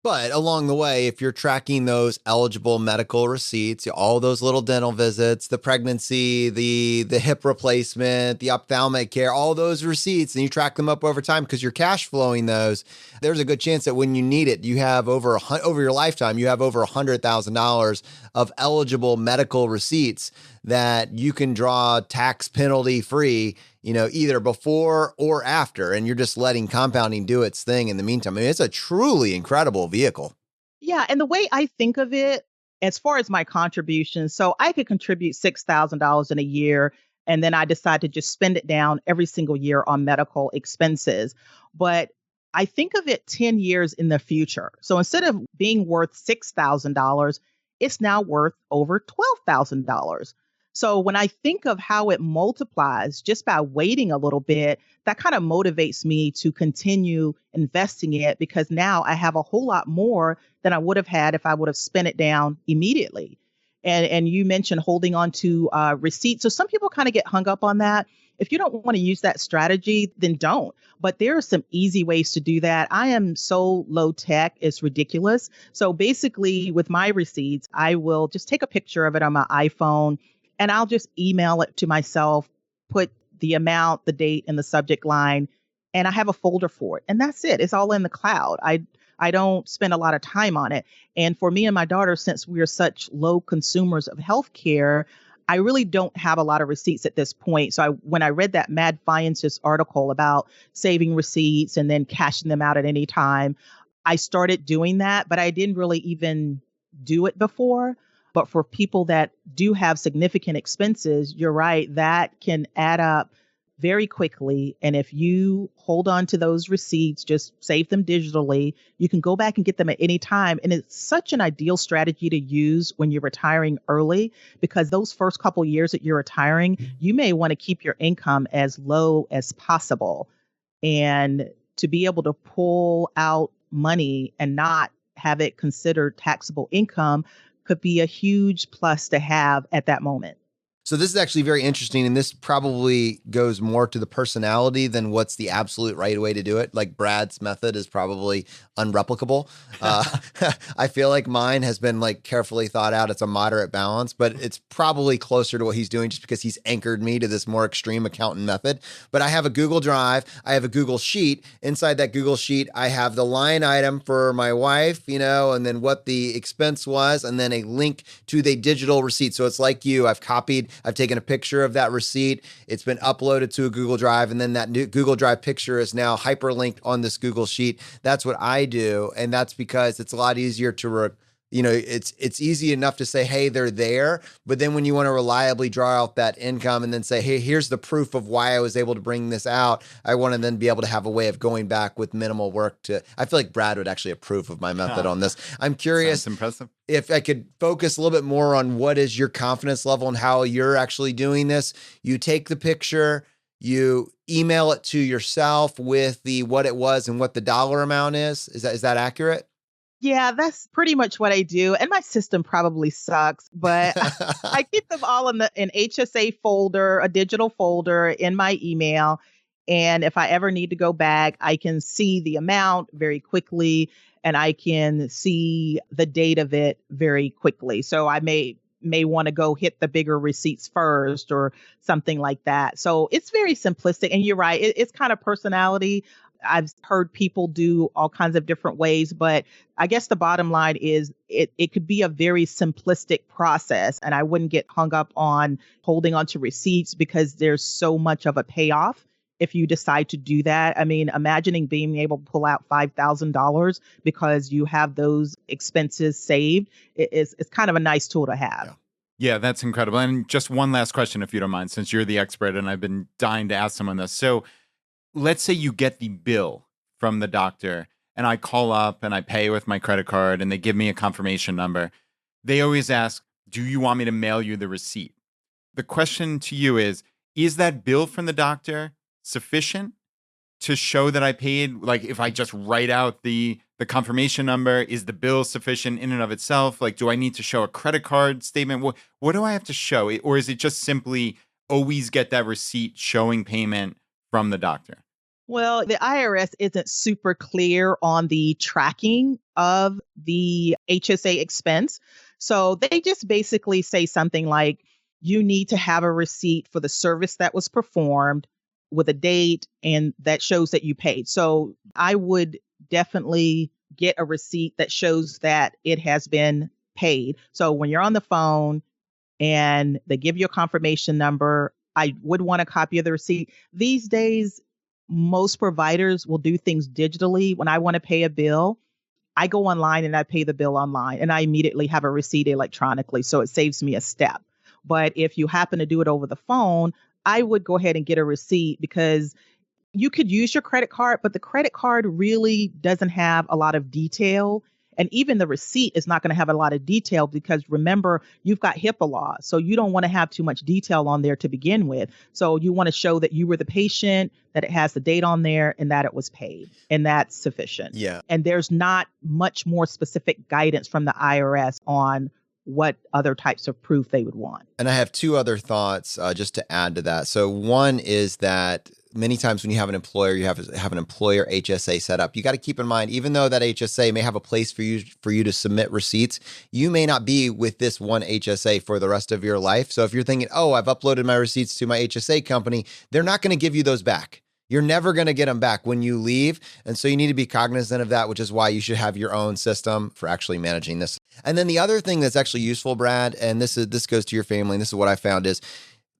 But along the way, if you're tracking those eligible medical receipts, all those little dental visits, the pregnancy, the hip replacement, the ophthalmic care, all those receipts, and you track them up over time because you're cash flowing those, there's a good chance that when you need it, you have over your lifetime, you have over $100,000 of eligible medical receipts that you can draw tax penalty free, either before or after, and you're just letting compounding do its thing in the meantime. I mean, it's a truly incredible vehicle. Yeah. And the way I think of it, as far as my contributions, so I could contribute $6,000 in a year, and then I decide to just spend it down every single year on medical expenses. But I think of it 10 years in the future. So instead of being worth $6,000, it's now worth over $12,000. So when I think of how it multiplies just by waiting a little bit, that kind of motivates me to continue investing it, because now I have a whole lot more than I would have had if I would have spent it down immediately. And you mentioned holding on to receipts. So some people kind of get hung up on that. If you don't want to use that strategy, then don't. But there are some easy ways to do that. I am so low tech, it's ridiculous. So basically with my receipts, I will just take a picture of it on my iPhone, and I'll just email it to myself, put the amount, the date, and the subject line, and I have a folder for it. And that's it. It's all in the cloud. I don't spend a lot of time on it. And for me and my daughter, since we are such low consumers of healthcare, I really don't have a lot of receipts at this point. So when I read that Mad Scientist article about saving receipts and then cashing them out at any time, I started doing that, but I didn't really even do it before. But for people that do have significant expenses, you're right, that can add up very quickly. And if you hold on to those receipts, just save them digitally, you can go back and get them at any time. And it's such an ideal strategy to use when you're retiring early, because those first couple years that you're retiring, you may want to keep your income as low as possible. And to be able to pull out money and not have it considered taxable income could be a huge plus to have at that moment. So this is actually very interesting, and this probably goes more to the personality than what's the absolute right way to do it. Like Brad's method is probably unreplicable. I feel like mine has been like carefully thought out. It's a moderate balance, but it's probably closer to what he's doing just because he's anchored me to this more extreme accountant method. But I have a Google Drive. I have a Google Sheet. Inside that Google Sheet, I have the line item for my wife, and then what the expense was, and then a link to the digital receipt. So it's like I've taken a picture of that receipt. It's been uploaded to a Google Drive, and then that new Google Drive picture is now hyperlinked on this Google Sheet. That's what I do, and that's because it's a lot easier to it's easy enough to say, hey, they're there. But then when you want to reliably draw out that income and then say, hey, here's the proof of why I was able to bring this out, I want to then be able to have a way of going back with minimal work I feel like Brad would actually approve of my method on this. I'm curious. Sounds impressive. If I could focus a little bit more on what is your confidence level and how you're actually doing this. You take the picture, you email it to yourself with what it was and what the dollar amount is. Is that accurate? Yeah, that's pretty much what I do. And my system probably sucks, but I keep them all in an HSA folder, a digital folder in my email. And if I ever need to go back, I can see the amount very quickly, and I can see the date of it very quickly. So I may want to go hit the bigger receipts first or something like that. So it's very simplistic. And you're right, it's kind of personality. I've heard people do all kinds of different ways, but I guess the bottom line is it could be a very simplistic process, and I wouldn't get hung up on holding on to receipts because there's so much of a payoff if you decide to do that. I mean, imagining being able to pull out $5,000 because you have those expenses saved it's kind of a nice tool to have. Yeah, that's incredible. And just one last question, if you don't mind, since you're the expert and I've been dying to ask someone this. So let's say you get the bill from the doctor and I call up and I pay with my credit card and they give me a confirmation number. They always ask, do you want me to mail you the receipt? The question to you is that bill from the doctor sufficient to show that I paid? Like, if I just write out the confirmation number, is the bill sufficient in and of itself? Like, do I need to show a credit card statement? What do I have to show? Or is it just simply always get that receipt showing payment from the doctor? Well, the IRS isn't super clear on the tracking of the HSA expense. So they just basically say something like, you need to have a receipt for the service that was performed with a date and that shows that you paid. So I would definitely get a receipt that shows that it has been paid. So when you're on the phone and they give you a confirmation number, I would want a copy of the receipt. These days, most providers will do things digitally. When I want to pay a bill, I go online and I pay the bill online and I immediately have a receipt electronically. So it saves me a step. But if you happen to do it over the phone, I would go ahead and get a receipt because you could use your credit card, but the credit card really doesn't have a lot of detail. And even the receipt is not going to have a lot of detail because remember, you've got HIPAA law. So you don't want to have too much detail on there to begin with. So you want to show that you were the patient, that it has the date on there, and that it was paid. And that's sufficient. Yeah. And there's not much more specific guidance from the IRS on what other types of proof they would want. And I have two other thoughts just to add to that. So one is that many times when you have an employer, you have an employer HSA set up. You got to keep in mind, even though that HSA may have a place for you to submit receipts, you may not be with this one HSA for the rest of your life. So if you're thinking, oh, I've uploaded my receipts to my HSA company, they're not going to give you those back. You're never going to get them back when you leave. And so you need to be cognizant of that, which is why you should have your own system for actually managing this. And then the other thing that's actually useful, Brad, and this goes to your family, and this is what I found is,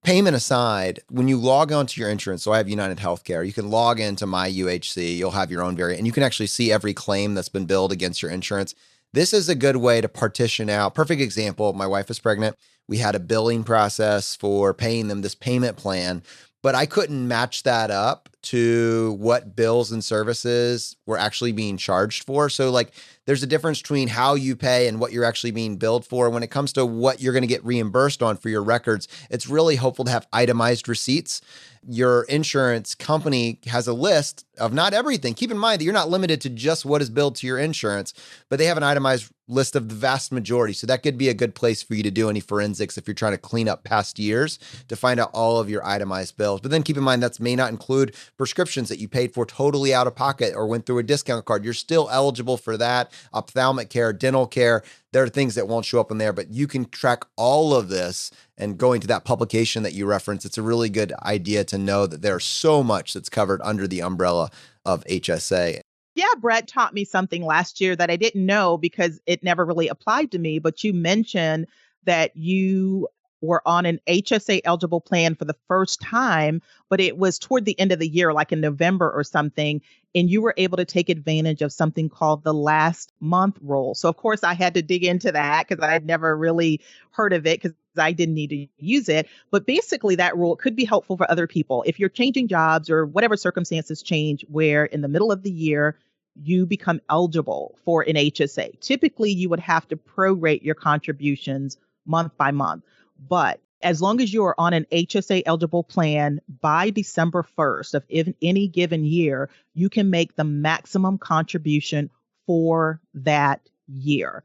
payment aside, when you log on to your insurance, so I have United Healthcare, you can log into my UHC, you'll have your own variant, and you can actually see every claim that's been billed against your insurance. This is a good way to partition out. Perfect example, my wife is pregnant. We had a billing process for paying them this payment plan, but I couldn't match that up to what bills and services were actually being charged for. So like there's a difference between how you pay and what you're actually being billed for. When it comes to what you're going to get reimbursed on for your records, it's really helpful to have itemized receipts. Your insurance company has a list of not everything. Keep in mind that you're not limited to just what is billed to your insurance, but they have an itemized list of the vast majority. So that could be a good place for you to do any forensics if you're trying to clean up past years to find out all of your itemized bills. But then keep in mind that may not include prescriptions that you paid for totally out of pocket or went through a discount card. You're still eligible for that. Ophthalmic care, dental care. There are things that won't show up in there, but you can track all of this. And going to that publication that you referenced, it's a really good idea to know that there's so much that's covered under the umbrella of HSA. Yeah, Brett taught me something last year that I didn't know because it never really applied to me. But you mentioned that you were on an HSA eligible plan for the first time, but it was toward the end of the year, like in November or something. And you were able to take advantage of something called the last month rule. So, of course, I had to dig into that because I had never really heard of it because I didn't need to use it. But basically, that rule could be helpful for other people. If you're changing jobs or whatever circumstances change, where in the middle of the year, you become eligible for an HSA. Typically, you would have to prorate your contributions month by month. But as long as you are on an HSA eligible plan by December 1st of any given year, you can make the maximum contribution for that year.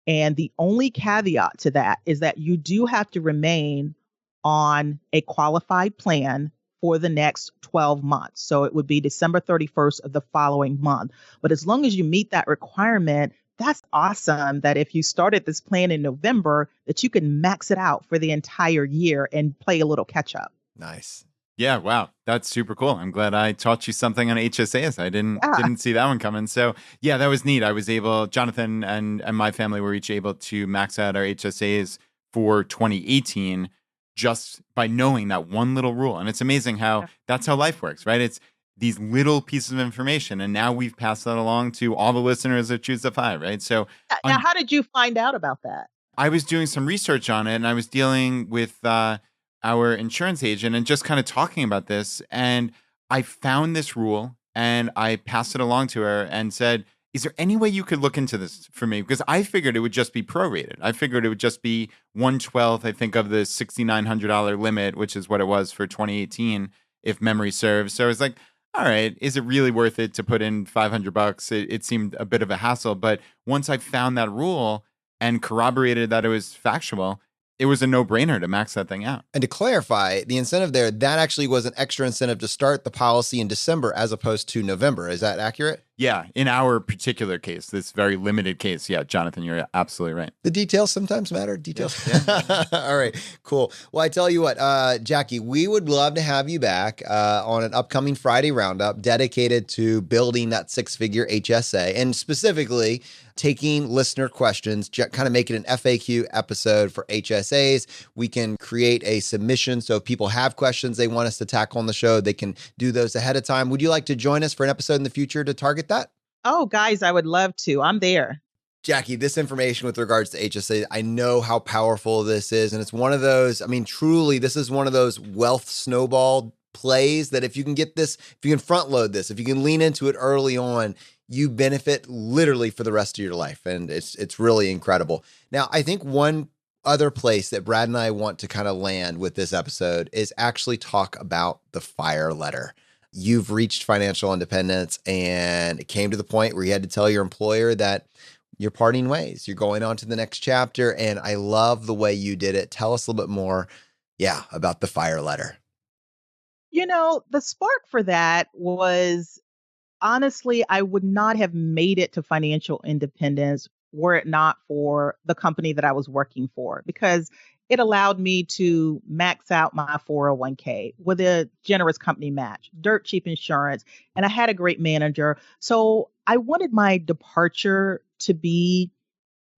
And the only caveat to that is that you do have to remain on a qualified plan for the next 12 months. So it would be December 31st of the following month. But as long as you meet that requirement, that's awesome that if you started this plan in November, that you can max it out for the entire year and play a little catch up. Nice. Yeah, wow. That's super cool. I'm glad I taught you something on HSAs. I didn't see that one coming. So yeah, that was neat. I was able, Jonathan and my family were each able to max out our HSAs for 2018 just by knowing that one little rule. And it's amazing how that's how life works, right? It's these little pieces of information. And now we've passed that along to all the listeners of Choose the Five, right? So now, how did you find out about that? I was doing some research on it and I was dealing with our insurance agent and just kind of talking about this. And I found this rule and I passed it along to her and said, is there any way you could look into this for me? Because I figured it would just be prorated. I figured it would just be 1/12, I think, of the $6,900 limit, which is what it was for 2018. if memory serves. So I was like, all right, is it really worth it to put in $500? It seemed a bit of a hassle. But once I found that rule and corroborated that it was factual, it was a no-brainer to max that thing out. And to clarify, the incentive there, that actually was an extra incentive to start the policy in December as opposed to November. Is that accurate? Yeah, in our particular case, this very limited case. Yeah, Jonathan, you're absolutely right. The details sometimes matter. Details. Yeah. All right, cool. Well, I tell you what, Jackie, we would love to have you back on an upcoming Friday roundup dedicated to building that six-figure HSA and specifically taking listener questions, kind of make it an FAQ episode for HSAs. We can create a submission. So if people have questions they want us to tackle on the show, they can do those ahead of time. Would you like to join us for an episode in the future to target that? Oh, guys, I would love to. I'm there. Jackie, this information with regards to HSA, I know how powerful this is. And it's one of those, I mean, truly, this is one of those wealth snowball plays that if you can get this, if you can front load this, if you can lean into it early on, you benefit literally for the rest of your life. And it's really incredible. Now, I think one other place that Brad and I want to kind of land with this episode is actually talk about the fire letter. You've reached financial independence and it came to the point where you had to tell your employer that you're parting ways. You're going on to the next chapter. And I love the way you did it. Tell us a little bit more, about the fire letter. The spark for that was, honestly, I would not have made it to financial independence were it not for the company that I was working for, because it allowed me to max out my 401k with a generous company match, dirt cheap insurance, and I had a great manager. So I wanted my departure to be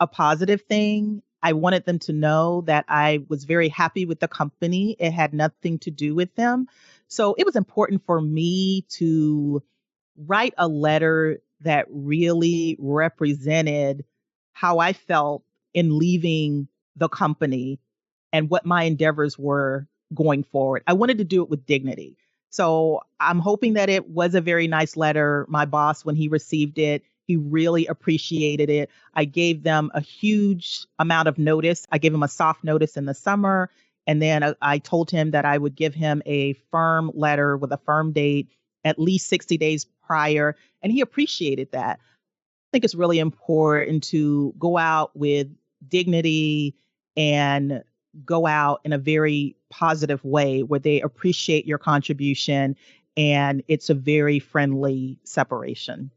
a positive thing. I wanted them to know that I was very happy with the company. It had nothing to do with them. So it was important for me to write a letter that really represented how I felt in leaving the company and what my endeavors were going forward. I wanted to do it with dignity. So I'm hoping that it was a very nice letter. My boss, when he received it, he really appreciated it. I gave them a huge amount of notice. I gave him a soft notice in the summer. And then I told him that I would give him a firm letter with a firm date at least 60 days prior. And he appreciated that. I think it's really important to go out with dignity and go out in a very positive way where they appreciate your contribution and it's a very friendly separation.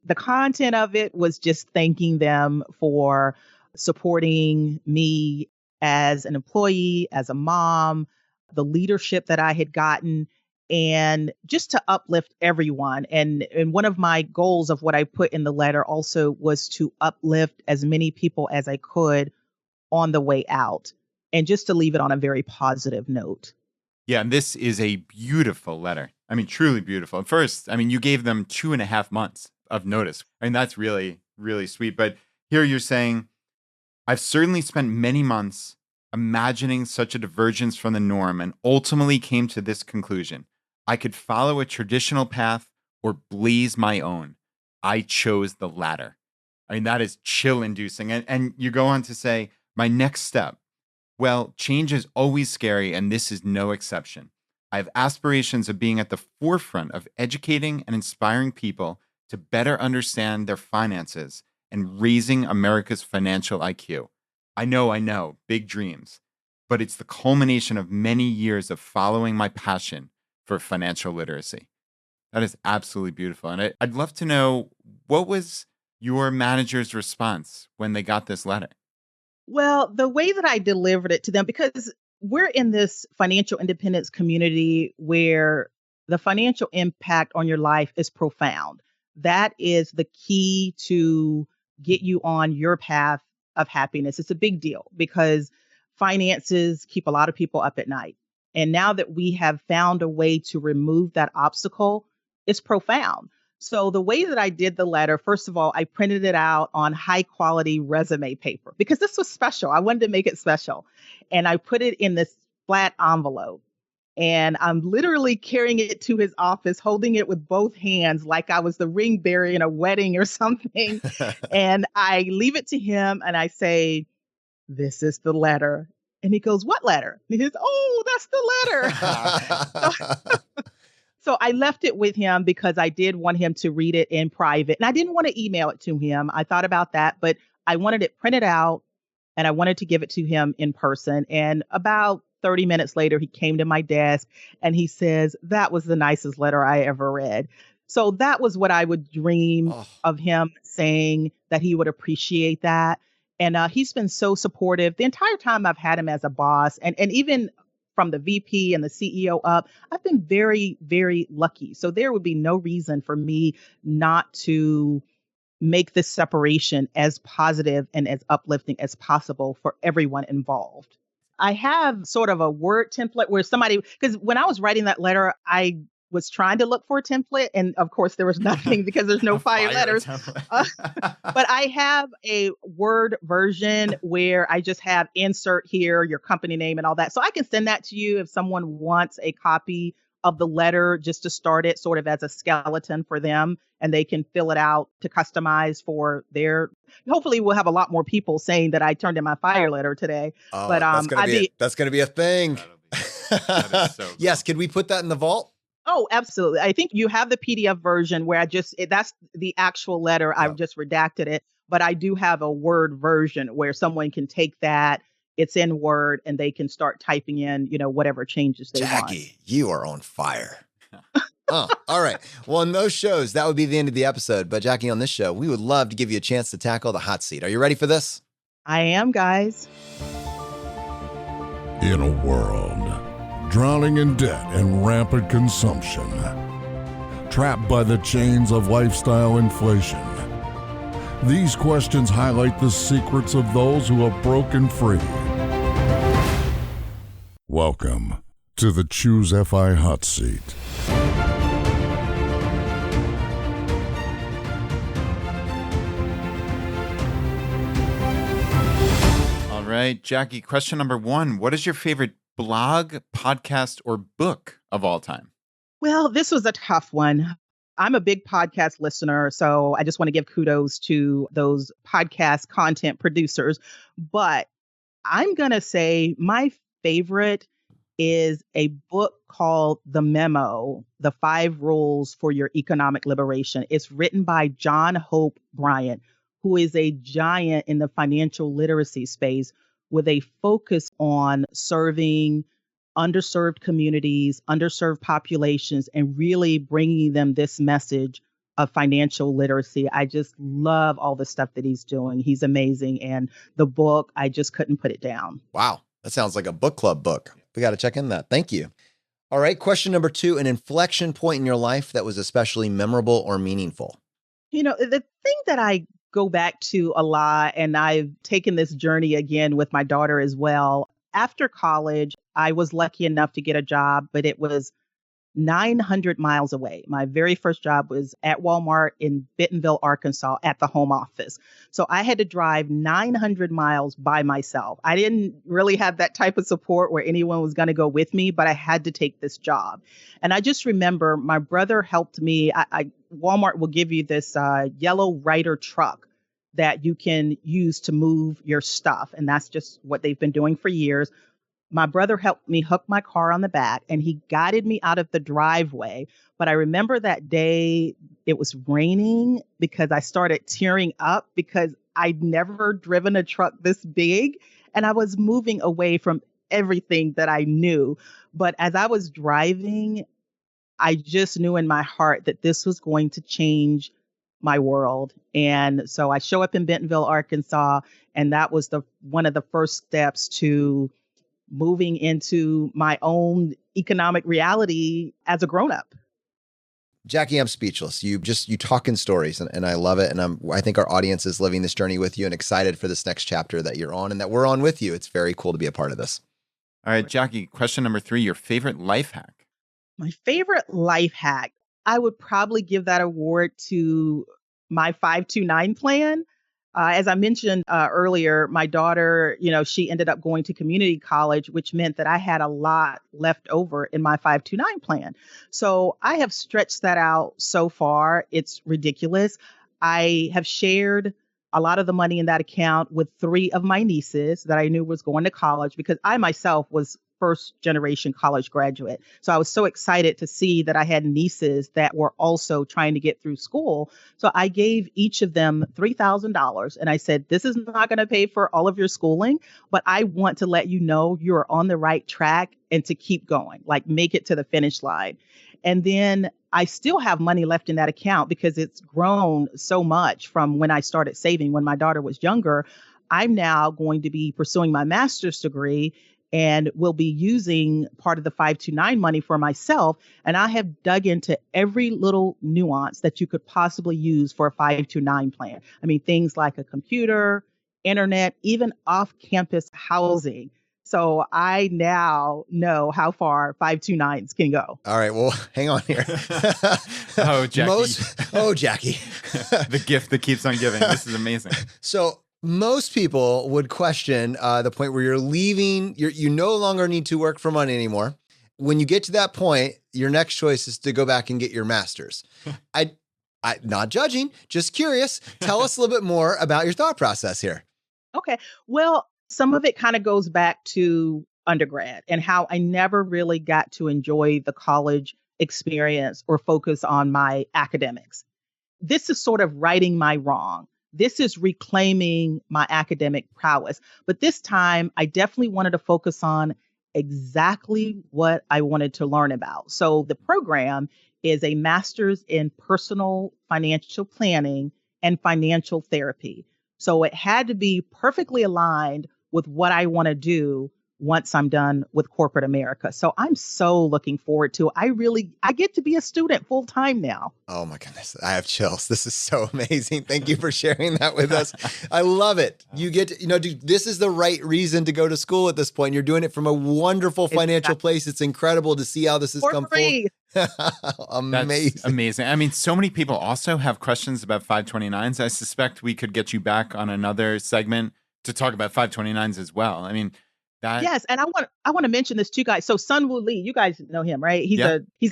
The content of it was just thanking them for supporting me as an employee, as a mom, the leadership that I had gotten, and just to uplift everyone. And one of my goals of what I put in the letter also was to uplift as many people as I could on the way out, and just to leave it on a very positive note. Yeah, and this is a beautiful letter. I mean, truly beautiful. At first, you gave them 2.5 months of notice. That's really, really sweet. But here you're saying, I've certainly spent many months imagining such a divergence from the norm and ultimately came to this conclusion. I could follow a traditional path or blaze my own. I chose the latter. That is chill-inducing. And you go on to say, my next step. Well, change is always scary, and this is no exception. I have aspirations of being at the forefront of educating and inspiring people to better understand their finances and raising America's financial IQ. I know, big dreams, but it's the culmination of many years of following my passion for financial literacy. That is absolutely beautiful. And I'd love to know, what was your manager's response when they got this letter? Well, the way that I delivered it to them, because we're in this financial independence community where the financial impact on your life is profound. That is the key to get you on your path of happiness. It's a big deal because finances keep a lot of people up at night. And now that we have found a way to remove that obstacle, it's profound. So the way that I did the letter, first of all, I printed it out on high quality resume paper because this was special. I wanted to make it special. And I put it in this flat envelope. And I'm literally carrying it to his office, holding it with both hands like I was the ring bearer in a wedding or something. And I leave it to him and I say, this is the letter. And he goes, what letter? And he goes, oh, that's the letter. So I left it with him because I did want him to read it in private. And I didn't want to email it to him. I thought about that, but I wanted it printed out and I wanted to give it to him in person. And about 30 minutes later, he came to my desk and he says, "That was the nicest letter I ever read." So that was what I would dream Oh, of him saying, that he would appreciate that. And he's been so supportive the entire time I've had him as a boss. And even from the VP and the CEO up, I've been very, very lucky. So there would be no reason for me not to make this separation as positive and as uplifting as possible for everyone involved. I have sort of a word template where somebody, because when I was writing that letter, I was trying to look for a template. And of course, there was nothing because there's no A fire letters. Uh, but I have a Word version where I just have insert here, your company name and all that. So I can send that to you if someone wants a copy of the letter just to start it sort of as a skeleton for them and they can fill it out to customize for their. Hopefully we'll have a lot more people saying that I turned in my fire letter today. oh, But that's gonna be a thing. That is so Yes, cool. could we put that in the vault? Oh, absolutely. I think you have the PDF version where that's the actual letter. I've Yep. just redacted it, but I do have a Word version where someone can take that. It's in Word and they can start typing in, whatever changes they want. Jackie, you are on fire. Oh, all right. Well, in those shows, that would be the end of the episode. But Jackie, on this show, we would love to give you a chance to tackle the hot seat. Are you ready for this? I am, guys. In a world drowning in debt and rampant consumption, trapped by the chains of lifestyle inflation, these questions highlight the secrets of those who have broken free. Welcome to the Choose FI Hot Seat. All right, Jackie, question number 1. What is your favorite blog, podcast, or book of all time? Well, this was a tough one. I'm a big podcast listener, so I just want to give kudos to those podcast content producers. But I'm going to say my favorite is a book called The Memo, The 5 Rules for Your Economic Liberation. It's written by John Hope Bryant, who is a giant in the financial literacy space with a focus on serving underserved communities, underserved populations, and really bringing them this message of financial literacy. I just love all the stuff that he's doing. He's amazing. And the book, I just couldn't put it down. Wow. That sounds like a book club book. We got to check in that. Thank you. All right. Question number 2, an inflection point in your life that was especially memorable or meaningful. The thing that I go back to a lot, and I've taken this journey again with my daughter as well. After college, I was lucky enough to get a job, but it was 900 miles away. My very first job was at Walmart in Bentonville, Arkansas, at the home office. So I had to drive 900 miles by myself. I didn't really have that type of support where anyone was going to go with me, but I had to take this job. And I just remember my brother helped me. Walmart will give you this yellow Ryder truck that you can use to move your stuff. And that's just what they've been doing for years. My brother helped me hook my car on the back and he guided me out of the driveway. But I remember that day it was raining because I started tearing up because I'd never driven a truck this big and I was moving away from everything that I knew. But as I was driving, I just knew in my heart that this was going to change my world. And so I show up in Bentonville, Arkansas, and that was one of the first steps to moving into my own economic reality as a grown-up. Jackie, I'm speechless. You talk in stories and I love it. And I think our audience is living this journey with you and excited for this next chapter that you're on and that we're on with you. It's very cool to be a part of this. All right, Jackie, question number 3, your favorite life hack. My favorite life hack, I would probably give that award to my 529 plan. As I mentioned earlier, my daughter, she ended up going to community college, which meant that I had a lot left over in my 529 plan. So I have stretched that out so far. It's ridiculous. I have shared a lot of the money in that account with 3 of my nieces that I knew was going to college because I myself was first generation college graduate. So I was so excited to see that I had nieces that were also trying to get through school. So I gave each of them $3,000 and I said, this is not going to pay for all of your schooling, but I want to let you know you're on the right track and to keep going, like make it to the finish line. And then I still have money left in that account because it's grown so much from when I started saving when my daughter was younger. I'm now going to be pursuing my master's degree and will be using part of the 529 money for myself. And I have dug into every little nuance that you could possibly use for a 529 plan. I mean, things like a computer, internet, even off-campus housing. So I now know how far 529s can go. All right, well, hang on here. Oh, Jackie. Jackie. The gift that keeps on giving. This is amazing. So most people would question the point where you're leaving, you no longer need to work for money anymore. When you get to that point, your next choice is to go back and get your master's. I not judging, just curious. Tell us a little bit more about your thought process here. Okay. Well, some of it kind of goes back to undergrad and how I never really got to enjoy the college experience or focus on my academics. This is sort of righting my wrong. This is reclaiming my academic prowess. But this time, I definitely wanted to focus on exactly what I wanted to learn about. So the program is a master's in personal financial planning and financial therapy. So it had to be perfectly aligned with what I want to do once I'm done with corporate America. So I'm so looking forward to it. I get to be a student full time now. Oh my goodness. I have chills. This is so amazing. Thank you for sharing that with us. I love it. You get to, dude, this is the right reason to go to school at this point. You're doing it from a wonderful financial place. It's incredible to see how this has come free. Amazing. That's amazing. I mean, so many people also have questions about 529s. I suspect we could get you back on another segment to talk about 529s as well. I mean, yes, and I want to mention this too, guys. So Sun Woo Lee, you guys know him, right? He's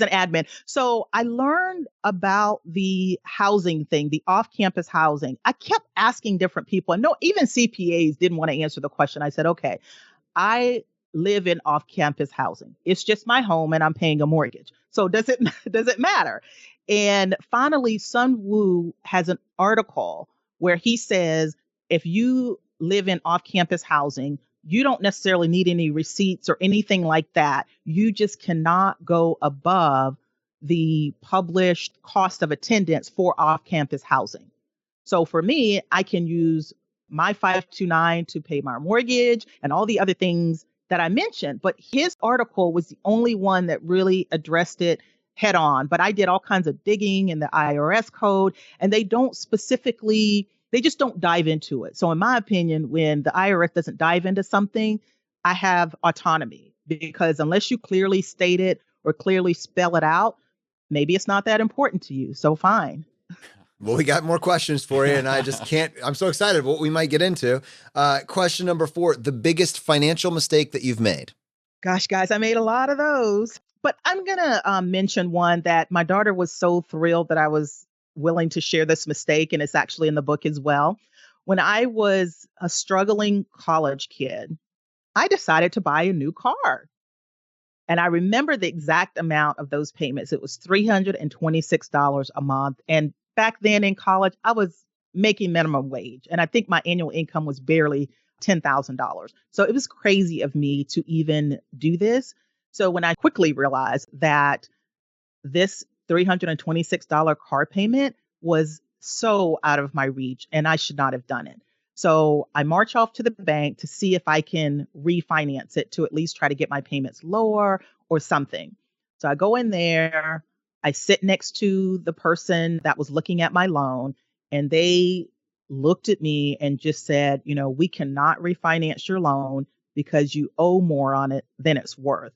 an admin. So I learned about the housing thing, the off-campus housing. I kept asking different people, and no, even CPAs didn't want to answer the question. I said, okay, I live in off-campus housing. It's just my home, and I'm paying a mortgage. So does it matter? And finally, Sun Woo has an article where he says if you live in off-campus housing, you don't necessarily need any receipts or anything like that. You just cannot go above the published cost of attendance for off-campus housing. So for me, I can use my 529 to pay my mortgage and all the other things that I mentioned. But his article was the only one that really addressed it head on. But I did all kinds of digging in the IRS code, and they just don't dive into it. So in my opinion, when the IRS doesn't dive into something, I have autonomy because unless you clearly state it or clearly spell it out, maybe it's not that important to you. So fine. Well, we got more questions for you, and I'm so excited what we might get into. Question number 4, the biggest financial mistake that you've made. Gosh, guys, I made a lot of those. But I'm going to mention one that my daughter was so thrilled that I was willing to share this mistake, and it's actually in the book as well. When I was a struggling college kid, I decided to buy a new car. And I remember the exact amount of those payments. It was $326 a month. And back then in college, I was making minimum wage. And I think my annual income was barely $10,000. So it was crazy of me to even do this. So when I quickly realized that this $326 car payment was so out of my reach and I should not have done it. So I march off to the bank to see if I can refinance it to at least try to get my payments lower or something. So I go in there, I sit next to the person that was looking at my loan, and they looked at me and just said, we cannot refinance your loan because you owe more on it than it's worth.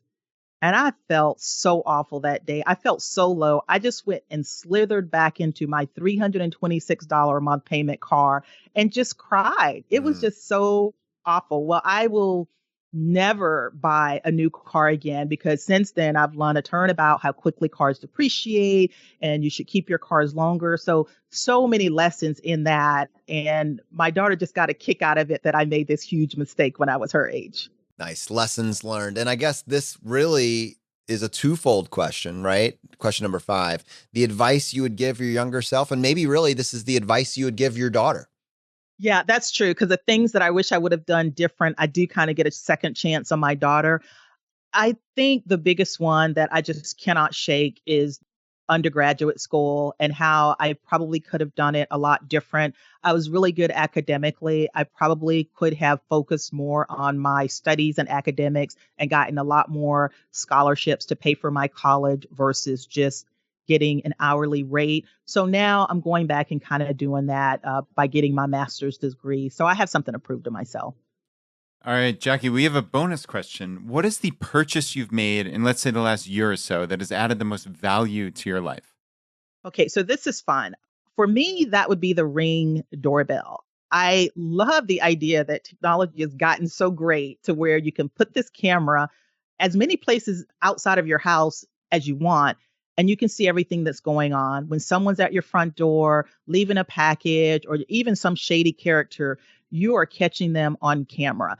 And I felt so awful that day. I felt so low. I just went and slithered back into my $326 a month payment car and just cried. It was just so awful. Well, I will never buy a new car again because since then I've learned a turnabout how quickly cars depreciate and you should keep your cars longer. So many lessons in that. And my daughter just got a kick out of it that I made this huge mistake when I was her age. Nice. Lessons learned. And I guess this really is a twofold question, right? Question number 5, the advice you would give your younger self, and maybe really this is the advice you would give your daughter. Yeah, that's true. Because the things that I wish I would have done different, I do kind of get a second chance on my daughter. I think the biggest one that I just cannot shake is undergraduate school and how I probably could have done it a lot different. I was really good academically. I probably could have focused more on my studies and academics and gotten a lot more scholarships to pay for my college versus just getting an hourly rate. So now I'm going back and kind of doing that by getting my master's degree. So I have something to prove to myself. All right, Jackie, we have a bonus question. What is the purchase you've made in, let's say, the last year or so that has added the most value to your life? Okay, so this is fun. For me, that would be the Ring doorbell. I love the idea that technology has gotten so great to where you can put this camera as many places outside of your house as you want, and you can see everything that's going on. When someone's at your front door, leaving a package, or even some shady character, you are catching them on camera.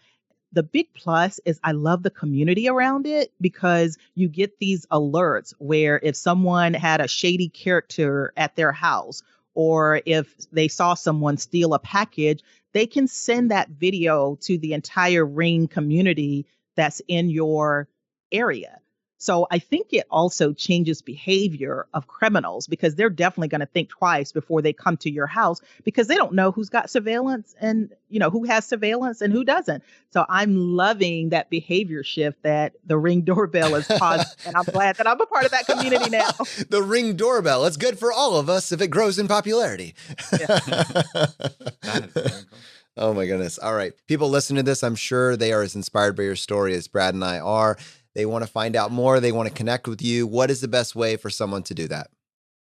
The big plus is I love the community around it because you get these alerts where if someone had a shady character at their house or if they saw someone steal a package, they can send that video to the entire Ring community that's in your area. So I think it also changes behavior of criminals because they're definitely going to think twice before they come to your house because they don't know who's got surveillance and, who has surveillance and who doesn't. So I'm loving that behavior shift that the Ring doorbell has caused. And I'm glad that I'm a part of that community now. The Ring doorbell. It's good for all of us if it grows in popularity. That is very cool. Oh my goodness. All right. People listening to this, I'm sure they are as inspired by your story as Brad and I are. They want to find out more. They want to connect with you. What is the best way for someone to do that?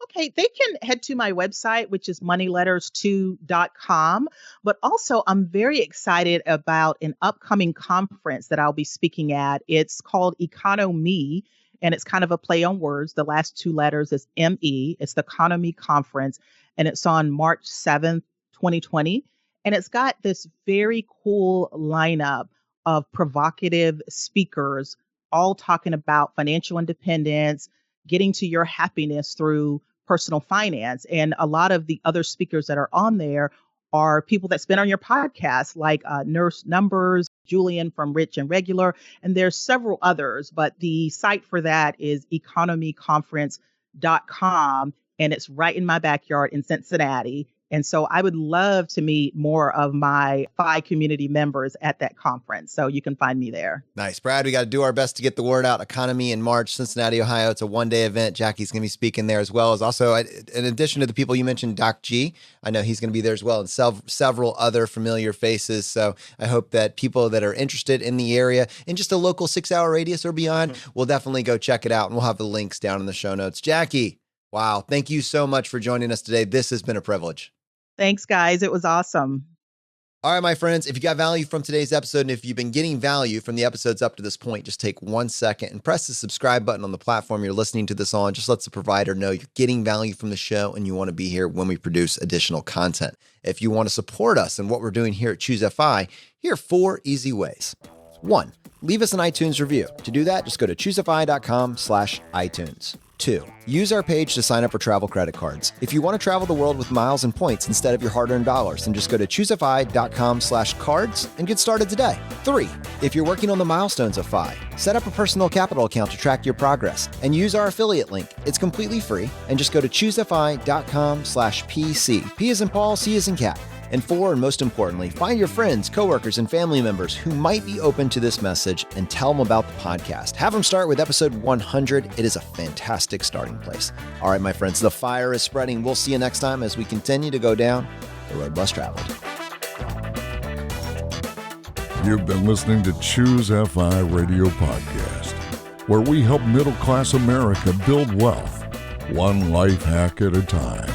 Okay, they can head to my website, which is moneyletters2.com. But also, I'm very excited about an upcoming conference that I'll be speaking at. It's called Economy, and it's kind of a play on words. The last 2 letters is ME. It's the Economy Conference, and it's on March 7th, 2020. And it's got this very cool lineup of provocative speakers all talking about financial independence, getting to your happiness through personal finance. And a lot of the other speakers that are on there are people that's been on your podcast, like Nurse Numbers, Julian from Rich and Regular, and there's several others. But the site for that is economyconference.com, and it's right in my backyard in Cincinnati. And so I would love to meet more of my FI community members at that conference. So you can find me there. Nice. Brad, we got to do our best to get the word out. Economy in March, Cincinnati, Ohio. It's a one-day event. Jackie's going to be speaking there as well as also, in addition to the people you mentioned, Doc G, I know he's going to be there as well, and several other familiar faces. So I hope that people that are interested in the area in just a local 6-hour radius or beyond will definitely go check it out. And we'll have the links down in the show notes. Jackie, wow. Thank you so much for joining us today. This has been a privilege. Thanks, guys. It was awesome. All right, my friends, if you got value from today's episode, and if you've been getting value from the episodes up to this point, just take 1 second and press the subscribe button on the platform you're listening to this on. Just lets the provider know you're getting value from the show and you want to be here when we produce additional content. If you want to support us and what we're doing here at Choose FI, here are 4 easy ways. 1, leave us an iTunes review. To do that, just go to choosefi.com/iTunes. 2, use our page to sign up for travel credit cards. If you want to travel the world with miles and points instead of your hard-earned dollars, then just go to choosefi.com/cards and get started today. 3, if you're working on the milestones of FI, set up a personal capital account to track your progress and use our affiliate link. It's completely free, and just go to choosefi.com/PC. P as in Paul, C as in cat. And 4, and most importantly, find your friends, coworkers, and family members who might be open to this message and tell them about the podcast. Have them start with episode 100. It is a fantastic starting place. All right, my friends, the fire is spreading. We'll see you next time as we continue to go down the road less traveled. You've been listening to Choose FI Radio Podcast, where we help middle-class America build wealth, one life hack at a time.